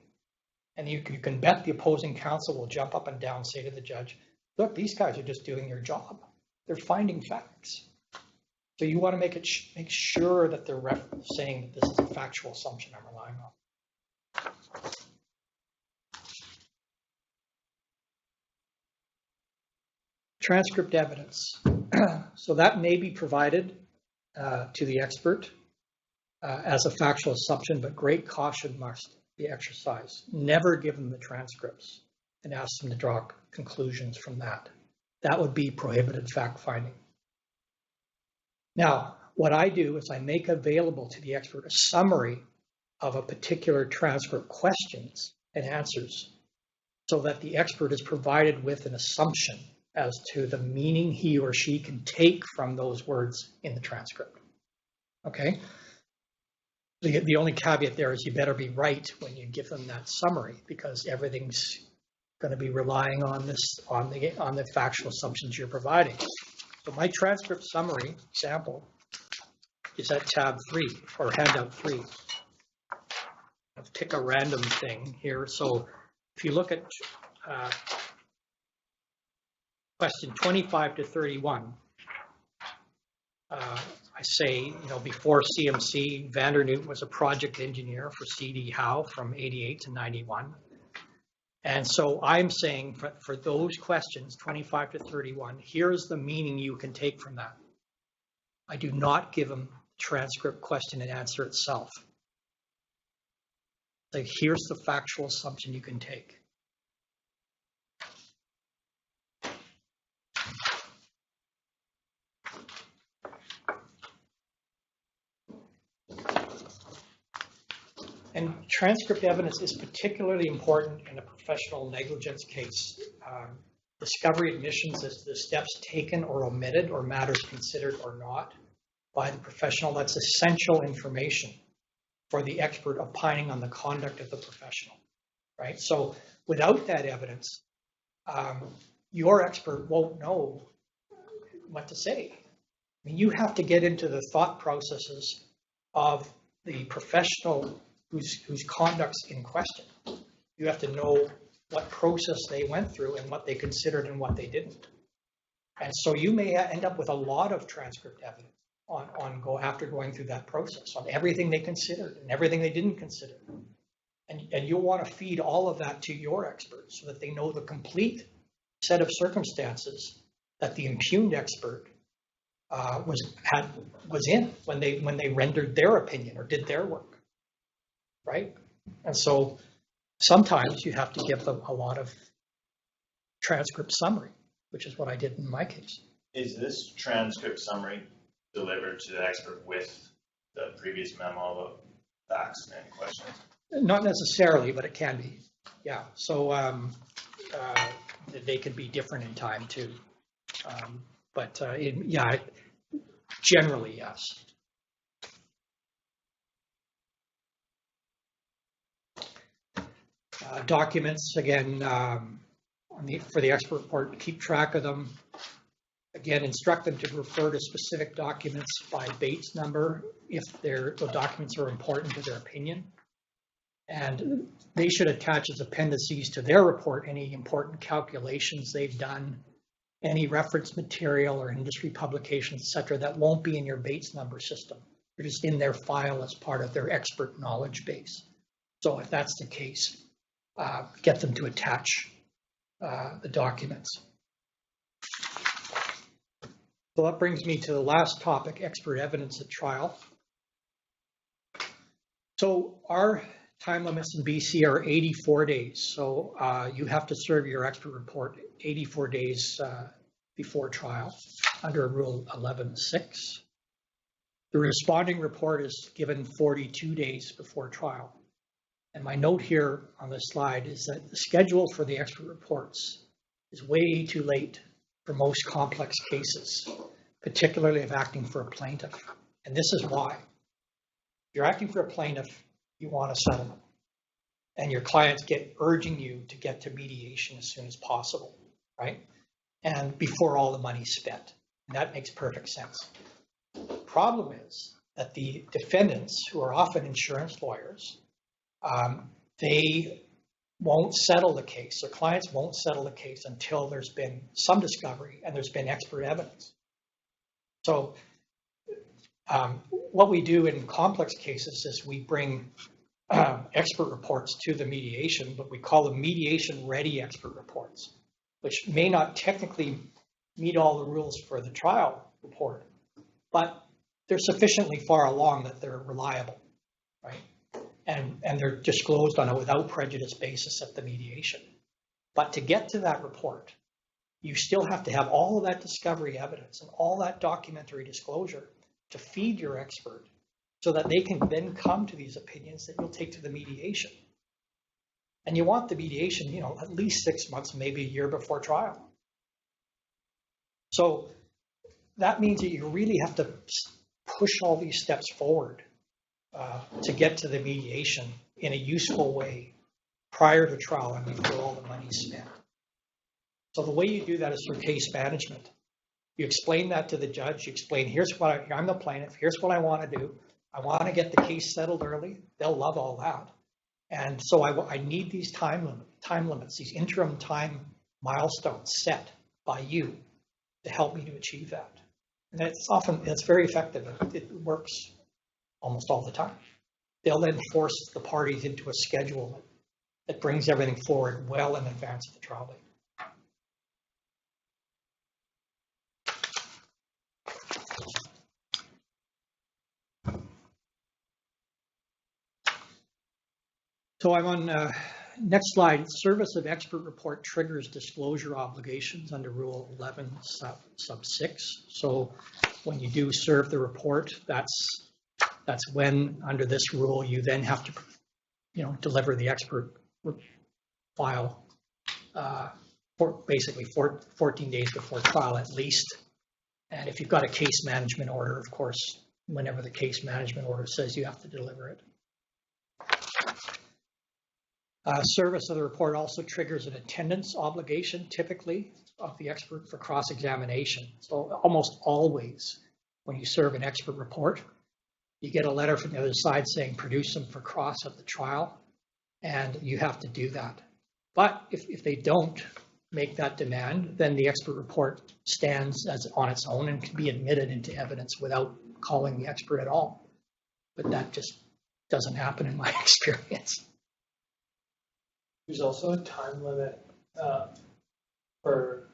And you can bet the opposing counsel will jump up and down, say to the judge, look, these guys are just doing their job. They're finding facts. So you want to make sure that they're saying that this is a factual assumption I'm relying on. Transcript evidence. So that may be provided to the expert as a factual assumption, but great caution must be exercised. Never give them the transcripts and ask them to draw conclusions from that. That would be prohibited fact-finding. Now, what I do is I make available to the expert a summary of a particular transcript questions and answers so that the expert is provided with an assumption as to the meaning he or she can take from those words in the transcript. Okay? The only caveat there is you better be right when you give them that summary, because everything's going to be relying on the factual assumptions you're providing. So my transcript summary sample is at tab 3 or handout 3. I'll pick a random thing here. So if you look at question 25 to 31, I say, you know, before CMC, Vandernoot was a project engineer for C.D. Howe from 88 to 91. And so I'm saying for those questions, 25 to 31, here's the meaning you can take from that. I do not give them transcript question and answer itself. Like, here's the factual assumption you can take. And transcript evidence is particularly important in a professional negligence case. Discovery admissions is the steps taken or omitted or matters considered or not by the professional. That's essential information for the expert opining on the conduct of the professional, right? So without that evidence, your expert won't know what to say. I mean, you have to get into the thought processes of the professional whose conduct's in question. You have to know what process they went through and what they considered and what they didn't. And so you may end up with a lot of transcript evidence after going through that process on everything they considered and everything they didn't consider. And you'll want to feed all of that to your expert so that they know the complete set of circumstances that the impugned expert was in when they rendered their opinion or did their work. Right? And so sometimes you have to give them a lot of transcript summary, which is what I did in my case. Is this transcript summary delivered to the expert with the previous memo about facts and questions? Not necessarily, but it can be. Yeah. So they can be different in time too. Generally, yes. Documents, again, for the expert report, keep track of them. Again, instruct them to refer to specific documents by Bates number if the documents are important to their opinion. And they should attach as appendices to their report any important calculations they've done, any reference material or industry publications, etc., that won't be in your Bates number system. They're just in their file as part of their expert knowledge base. So if that's the case, get them to attach the documents. So that brings me to the last topic, expert evidence at trial. So our time limits in BC are 84 days. So you have to serve your expert report 84 days before trial under Rule 11.6. The responding report is given 42 days before trial. And my note here on this slide is that the schedule for the expert reports is way too late for most complex cases. particularly if acting for a plaintiff. And this is why. If you're acting for a plaintiff, you want a settlement. And your clients urging you to get to mediation as soon as possible, right? And before all the money's spent. And that makes perfect sense. The problem is that the defendants, who are often insurance lawyers, they won't settle the case. Their clients won't settle the case until there's been some discovery and there's been expert evidence. So what we do in complex cases is we bring expert reports to the mediation, but we call them mediation-ready expert reports, which may not technically meet all the rules for the trial report, but they're sufficiently far along that they're reliable, right? And they're disclosed on a without prejudice basis at the mediation. But to get to that report, you still have to have all of that discovery evidence and all that documentary disclosure to feed your expert so that they can then come to these opinions that you'll take to the mediation. And you want the mediation, at least 6 months, maybe a year before trial. So that means that you really have to push all these steps forward to get to the mediation in a useful way prior to trial and before all the money's spent. So the way you do that is through case management. You explain that to the judge. You explain, I'm the plaintiff. Here's what I want to do. I want to get the case settled early. They'll love all that. And so I need these time limits, these interim time milestones set by you to help me to achieve that. And it's very effective. It works almost all the time. They'll then force the parties into a schedule that brings everything forward well in advance of the trial date. So I'm on next slide. Service of expert report triggers disclosure obligations under Rule 11 sub 6. So when you do serve the report, that's when, under this rule, you then have to, deliver the expert file for basically 14 days before trial at least. And if you've got a case management order, of course, whenever the case management order says you have to deliver it. Service of the report also triggers an attendance obligation, typically, of the expert for cross-examination. So almost always, when you serve an expert report, you get a letter from the other side saying produce them for cross at the trial, and you have to do that. But if they don't make that demand, then the expert report stands as on its own and can be admitted into evidence without calling the expert at all. But that just doesn't happen in my experience. There's also a time limit for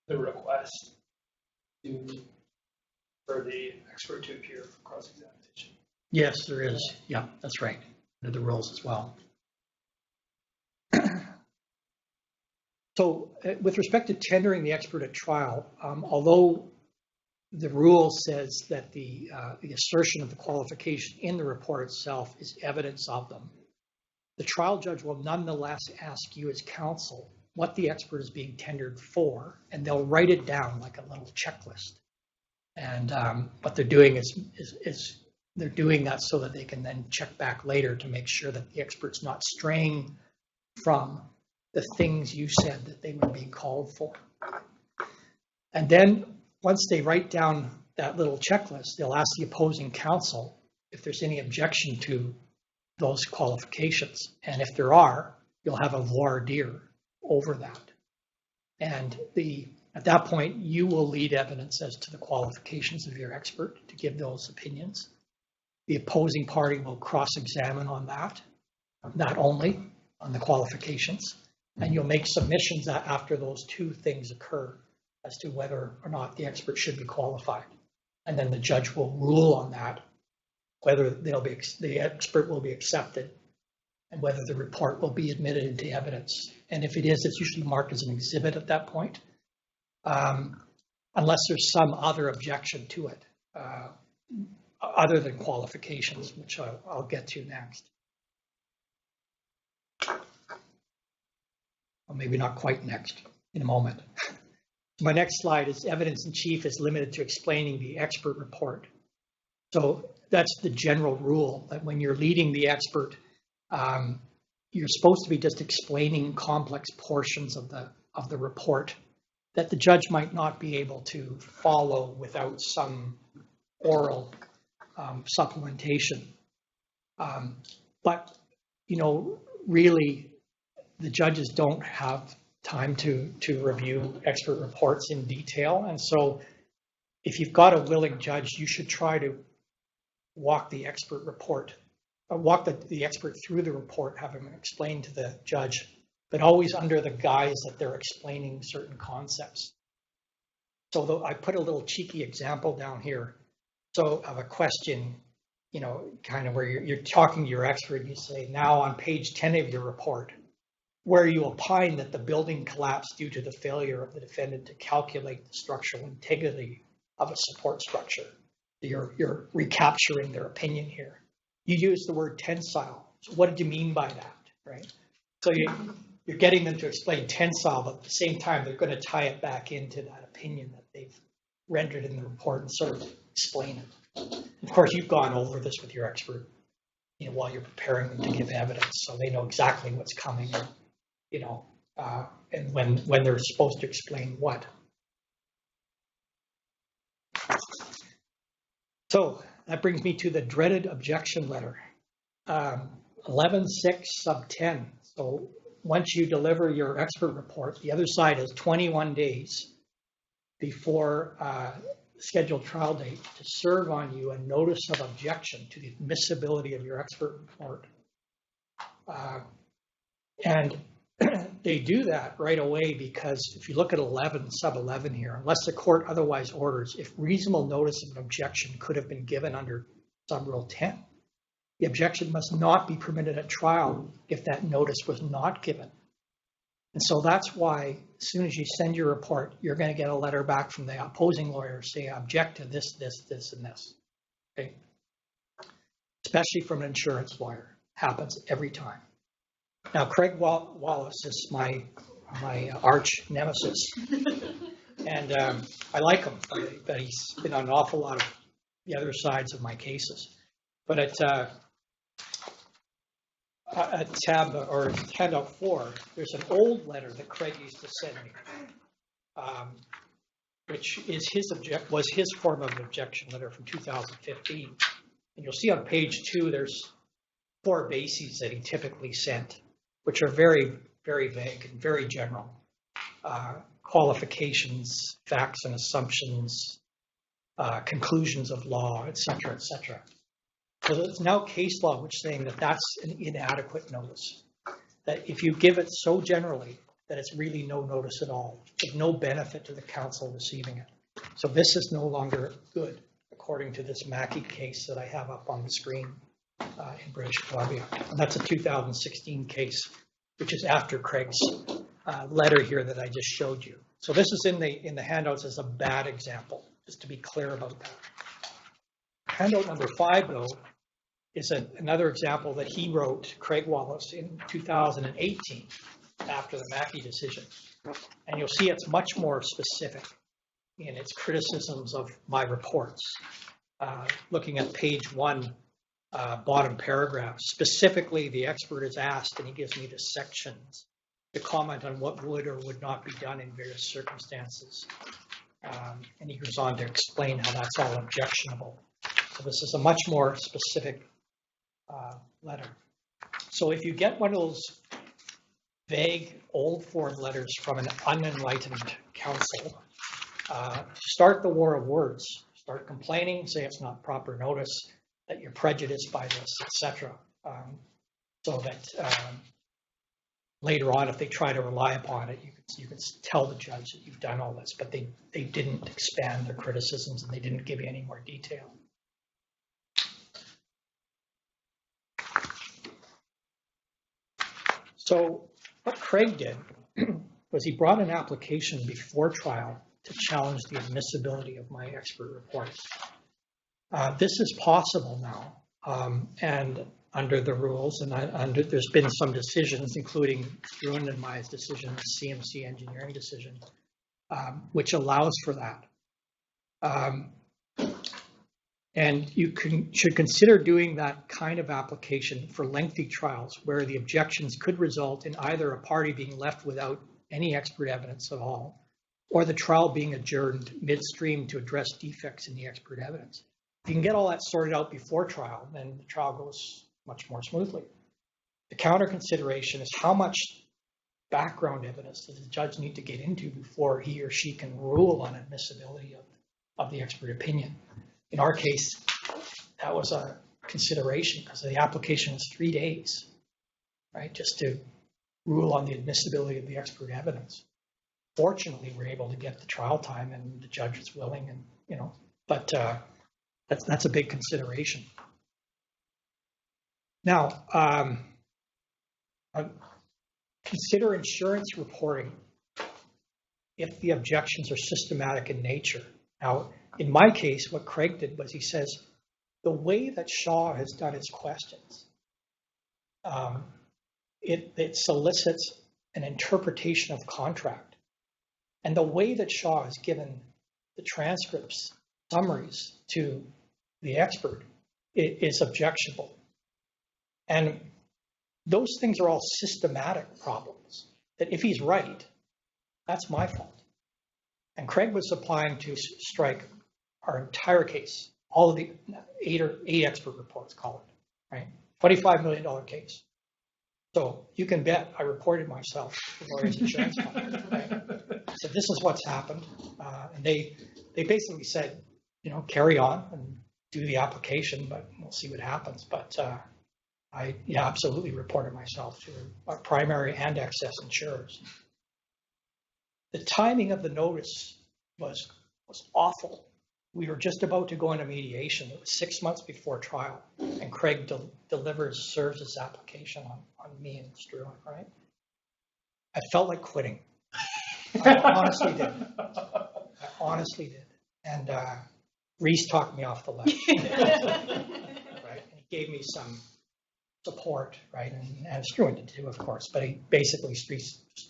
the request for the expert to appear for cross-examination. Yes, there is. Yeah, that's right. Under the rules as well. So with respect to tendering the expert at trial, although the rule says that the assertion of the qualification in the report itself is evidence of them, the trial judge will nonetheless ask you as counsel what the expert is being tendered for, and they'll write it down like a little checklist. And what they're doing is they're doing that so that they can then check back later to make sure that the expert's not straying from the things you said that they were being called for. And then once they write down that little checklist, they'll ask the opposing counsel if there's any objection to those qualifications. And if there are, you'll have a voir dire over that. And at that point, you will lead evidence as to the qualifications of your expert to give those opinions. The opposing party will cross-examine on that, not only on the qualifications, and you'll make submissions after those two things occur as to whether or not the expert should be qualified. And then the judge will rule on that, whether the expert will be accepted and whether the report will be admitted into evidence. And if it is, it's usually marked as an exhibit at that point, unless there's some other objection to it, other than qualifications, which I'll get to next. Or maybe not quite next, in a moment. My next slide is evidence in chief is limited to explaining the expert report. So that's the general rule, that when you're leading the expert, you're supposed to be just explaining complex portions of the report that the judge might not be able to follow without some oral supplementation. But, you know, really, the judges don't have time to review expert reports in detail. And so if you've got a willing judge, you should try to walk the expert report, walk the expert through the report, have him explain to the judge, but always under the guise that they're explaining certain concepts. So I put a little cheeky example down here. So of a question, you know, kind of where you're talking to your expert, you say, now on page 10 of your report, where you opine that the building collapsed due to the failure of the defendant to calculate the structural integrity of a support structure. You're recapturing their opinion here. You use the word tensile. So what did you mean by that, right? So you're getting them to explain tensile, but at the same time, they're going to tie it back into that opinion that they've rendered in the report and sort of explain it. Of course, you've gone over this with your expert, you know, while you're preparing them to give evidence, so they know exactly what's coming, you know, and when they're supposed to explain what. So that brings me to the dreaded objection letter, 11.6 sub 10. So once you deliver your expert report, the other side has 21 days before scheduled trial date to serve on you a notice of objection to the admissibility of your expert report. And they do that right away because if you look at 11 sub 11 here, unless the court otherwise orders, if reasonable notice of an objection could have been given under sub rule 10, the objection must not be permitted at trial if that notice was not given. And so that's why as soon as you send your report, you're going to get a letter back from the opposing lawyer saying, object to this, this, this, and this. Okay? Especially from an insurance lawyer. Happens every time. Now, Craig Wallace is my arch nemesis. And I like him, but he's been on an awful lot of the other sides of my cases. But at tab or handout 4, there's an old letter that Craig used to send me, which is was his form of an objection letter from 2015. And you'll see on page 2, there's 4 bases that he typically sent, which are very, very vague and very general. Qualifications, facts and assumptions, conclusions of law, et cetera, et cetera. So there's now case law which is saying that that's an inadequate notice. That if you give it so generally that it's really no notice at all, there's no benefit to the counsel receiving it. So this is no longer good, according to this Mackey case that I have up on the screen in British Columbia. And that's a 2016 case, which is after Craig's letter here that I just showed you. So this is in the handouts as a bad example, just to be clear about that. Handout number 5, though, is another example that he wrote, Craig Wallace, in 2018 after the Mackey decision. And you'll see it's much more specific in its criticisms of my reports. Looking at page 1, bottom paragraph, specifically the expert is asked, and he gives me the sections to comment on what would or would not be done in various circumstances. And he goes on to explain how that's all objectionable. So this is a much more specific letter. So if you get one of those vague old form letters from an unenlightened counsel, start the war of words. Start complaining, say it's not proper notice, that you're prejudiced by this, etc. So that later on, if they try to rely upon it, you can tell the judge that you've done all this, but they didn't expand their criticisms and they didn't give you any more detail. So what Craig did was he brought an application before trial to challenge the admissibility of my expert reports. This is possible now, and under the rules, and there's been some decisions, including Bruin and my decision, the CMC engineering decision, which allows for that. And you should consider doing that kind of application for lengthy trials where the objections could result in either a party being left without any expert evidence at all, or the trial being adjourned midstream to address defects in the expert evidence. If you can get all that sorted out before trial, then the trial goes much more smoothly. The counter consideration is how much background evidence does the judge need to get into before he or she can rule on admissibility of the expert opinion. In our case, that was a consideration because the application was 3 days, right, just to rule on the admissibility of the expert evidence. Fortunately, we're able to get the trial time and the judge is willing, and but that's a big consideration. Now, consider insurance reporting if the objections are systematic in nature. Now, in my case, what Craig did was he says, the way that Shaw has done his questions, it solicits an interpretation of contract. And the way that Shaw has given the transcripts, summaries to the expert is objectionable. And those things are all systematic problems that if he's right, that's my fault. And Craig was applying to strike our entire case, all of the eight expert reports, call it, right? $25 million case. So you can bet I reported myself to lawyers insurance company, right? So this is what's happened. And they basically said, carry on and do the application, but we'll see what happens. But I absolutely reported myself to our primary and excess insurers. The timing of the notice was awful. We were just about to go into mediation. It was 6 months before trial, and Craig serves his application on me and Sterling, right? I felt like quitting. I honestly did. And Reese talked me off the ledge, right? And he gave me some support, right? And Struan did too, of course. But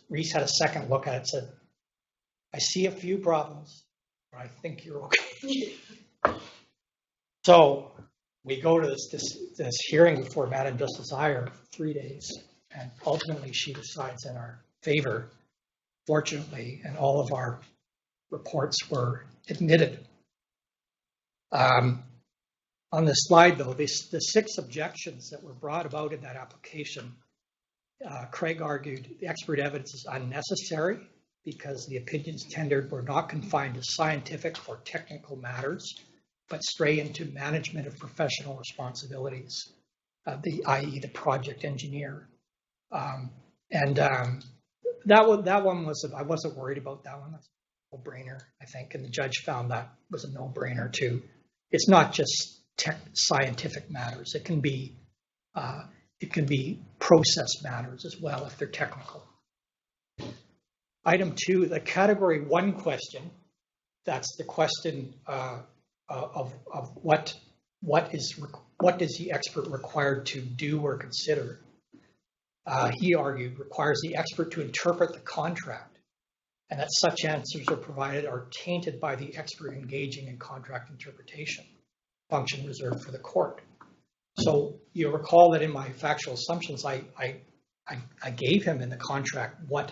Reese had a second look at it and said, I see a few problems, but I think you're okay. So we go to this hearing before Madam Justice Iyer for 3 days, and ultimately she decides in our favor, fortunately, and all of our reports were admitted. On the slide, though, the 6 objections that were brought about in that application, Craig argued the expert evidence is unnecessary because the opinions tendered were not confined to scientific or technical matters, but stray into management of professional responsibilities, i.e. the project engineer. That one was, I wasn't worried about that one. That's a no-brainer, I think, and the judge found that was a no-brainer too. It's not just scientific matters. It can be process matters as well if they're technical. Item 2, the category 1 question. That's the question of what is the expert required to do or consider. He argued requires the expert to interpret the contract, and that such answers are provided are tainted by the expert engaging in contract interpretation, function reserved for the court. So you recall that in my factual assumptions, I gave him in the contract what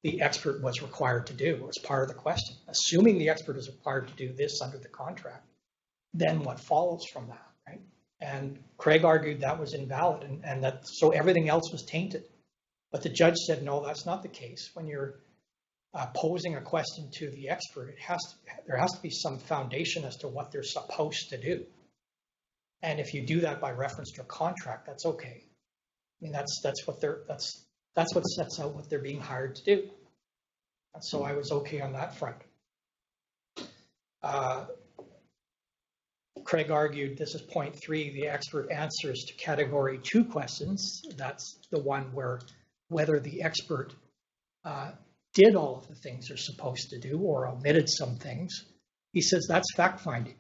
the expert was required to do as part of the question. Assuming the expert is required to do this under the contract, then what follows from that, right? And Craig argued that was invalid, and that so everything else was tainted. But the judge said, no, that's not the case. When you're posing a question to the expert, there has to be some foundation as to what they're supposed to do. And if you do that by reference to a contract, that's okay. I mean, that's what sets out what they're being hired to do. And so I was okay on that front. Craig argued, this is point 3, the expert answers to category 2 questions. That's the one where whether the expert did all of the things they're supposed to do or omitted some things. He says that's fact-finding.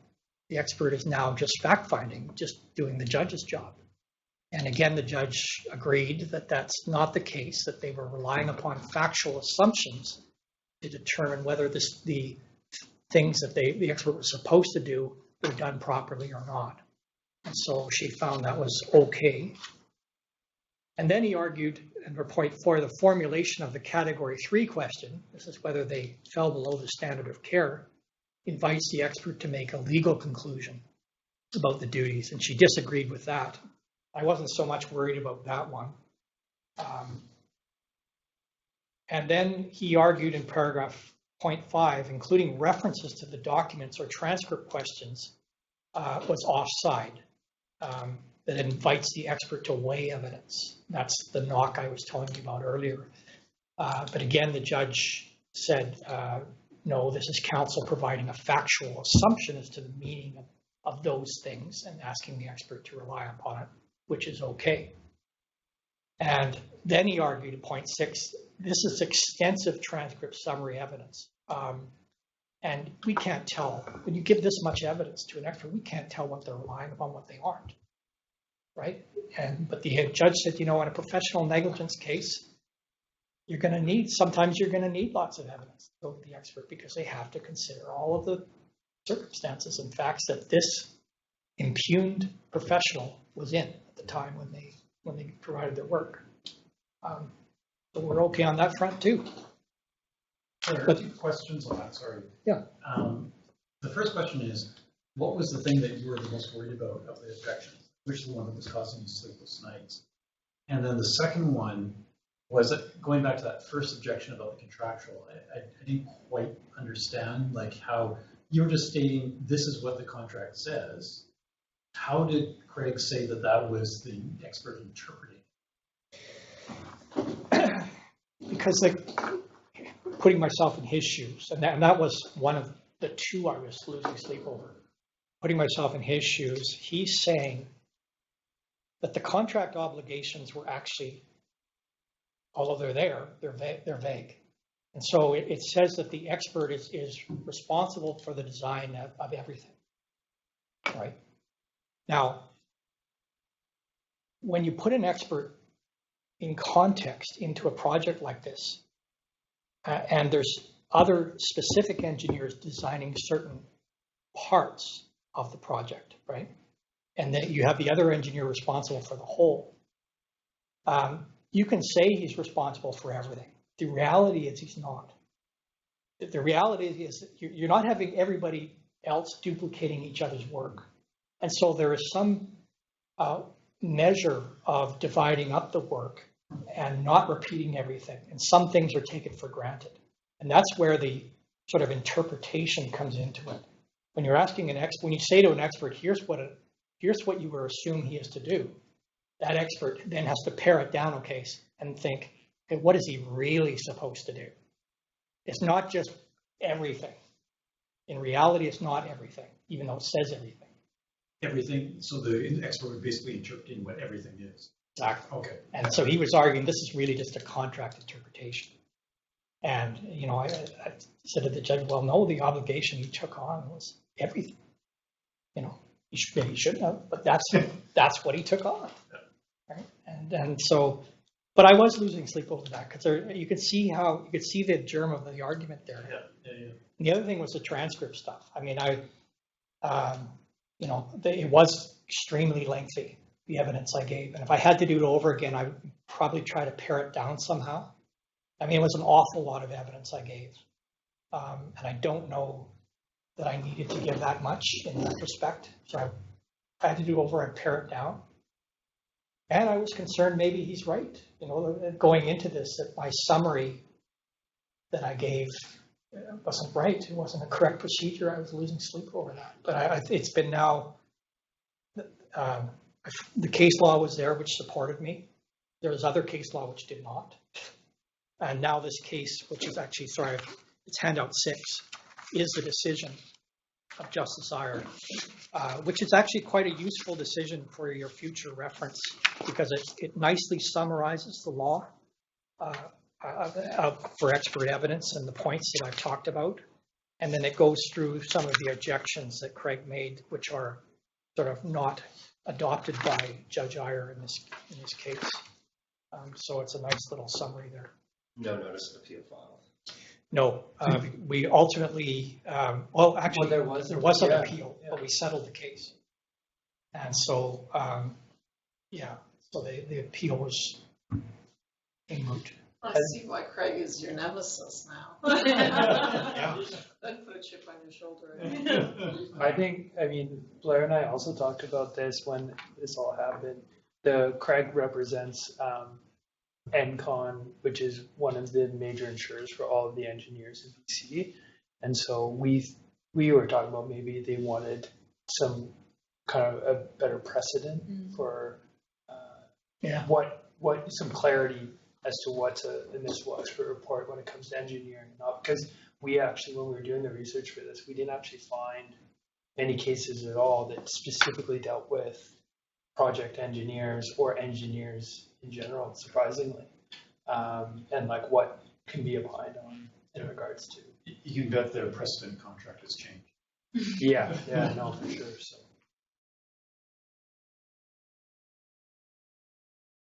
The expert is now just fact-finding, just doing the judge's job. And again, the judge agreed that that's not the case, that they were relying upon factual assumptions to determine whether the things that the expert was supposed to do were done properly or not. And so she found that was okay. And then he argued, under point 4, the formulation of the category 3 question, this is whether they fell below the standard of care, invites the expert to make a legal conclusion about the duties, and she disagreed with that. I wasn't so much worried about that one. And then he argued in paragraph point 5, including references to the documents or transcript questions, was offside. That invites the expert to weigh evidence. That's the knock I was telling you about earlier. But again, the judge said, no, this is counsel providing a factual assumption as to the meaning of those things and asking the expert to rely upon it, which is okay. And then he argued at point 6, this is extensive transcript summary evidence. And we can't tell, when you give this much evidence to an expert, we can't tell what they're relying upon, what they aren't, right? But the judge said, in a professional negligence case, sometimes you're going to need lots of evidence to go with the expert because they have to consider all of the circumstances and facts that this impugned professional was in at the time when they provided their work. So we're okay on that front too. There are 2 questions on that, sorry. Yeah. The first question is, what was the thing that you were the most worried about of the objections? Which is the one that was causing you sleepless nights? And then the second one was going back to that first objection about the contractual. I didn't quite understand how you were just stating this is what the contract says. How did Craig say that was the expert interpreting? Because putting myself in his shoes, and that was one of the 2 I was losing sleep over. Putting myself in his shoes, he's saying that the contract obligations were actually, although they're there, they're vague. And so it says that the expert is responsible for the design of everything, right? Now, when you put an expert in context into a project like this, and there's other specific engineers designing certain parts of the project, right? And then you have the other engineer responsible for the whole. You can say he's responsible for everything. The reality is he's not. The reality is that you're not having everybody else duplicating each other's work. And so there is some measure of dividing up the work and not repeating everything. And some things are taken for granted. And that's where the sort of interpretation comes into it. When you're asking when you say to an expert, here's what you were assumed he is to do, that expert then has to pare it down a case and think, okay, what is he really supposed to do? It's not just everything. In reality, it's not everything, even though it says everything. Everything, so the expert was basically interpreting what everything is. Exactly. Okay. And so he was arguing this is really just a contract interpretation. And, I said to the judge, well, no, the obligation he took on was everything. He shouldn't have, but that's what he took on. Right? And so, but I was losing sleep over that because you could see the germ of the argument there. Yeah. And the other thing was the transcript stuff. I mean, it was extremely lengthy, the evidence I gave. And if I had to do it over again, I would probably try to pare it down somehow. I mean, it was an awful lot of evidence I gave. And I don't know that I needed to give that much in that respect. So I had to do it over and pare it down. And I was concerned maybe he's right, going into this, that my summary that I gave wasn't right. It wasn't a correct procedure. I was losing sleep over that. But it's been now, the case law was there, which supported me. There was other case law which did not. And now this case, which is actually, it's handout 6, is the decision of Justice Iyer, which is actually quite a useful decision for your future reference because it nicely summarizes the law for expert evidence and the points that I've talked about. And then it goes through some of the objections that Craig made, which are sort of not adopted by Judge Iyer in this case. So it's a nice little summary there. No notice of appeal filed. No, we ultimately, well, actually, there was an yeah, appeal, yeah. but we settled the case. And so, so the appeal was in moot. I see why Craig is your nemesis now. Yeah. Then put a chip on your shoulder. I think, I mean, Blair and I also talked about this when this all happened. Craig represents NCON, which is one of the major insurers for all of the engineers in BC. And so we were talking about maybe they wanted some kind of a better precedent for what some clarity as to what's a miswatch expert report when it comes to engineering and not. Because we actually, when we were doing the research for this, we didn't actually find any cases at all that specifically dealt with project engineers or engineers in general, surprisingly, and like what can be applied on in regards to. You can bet their precedent contract has changed. Yeah, no, for sure. So.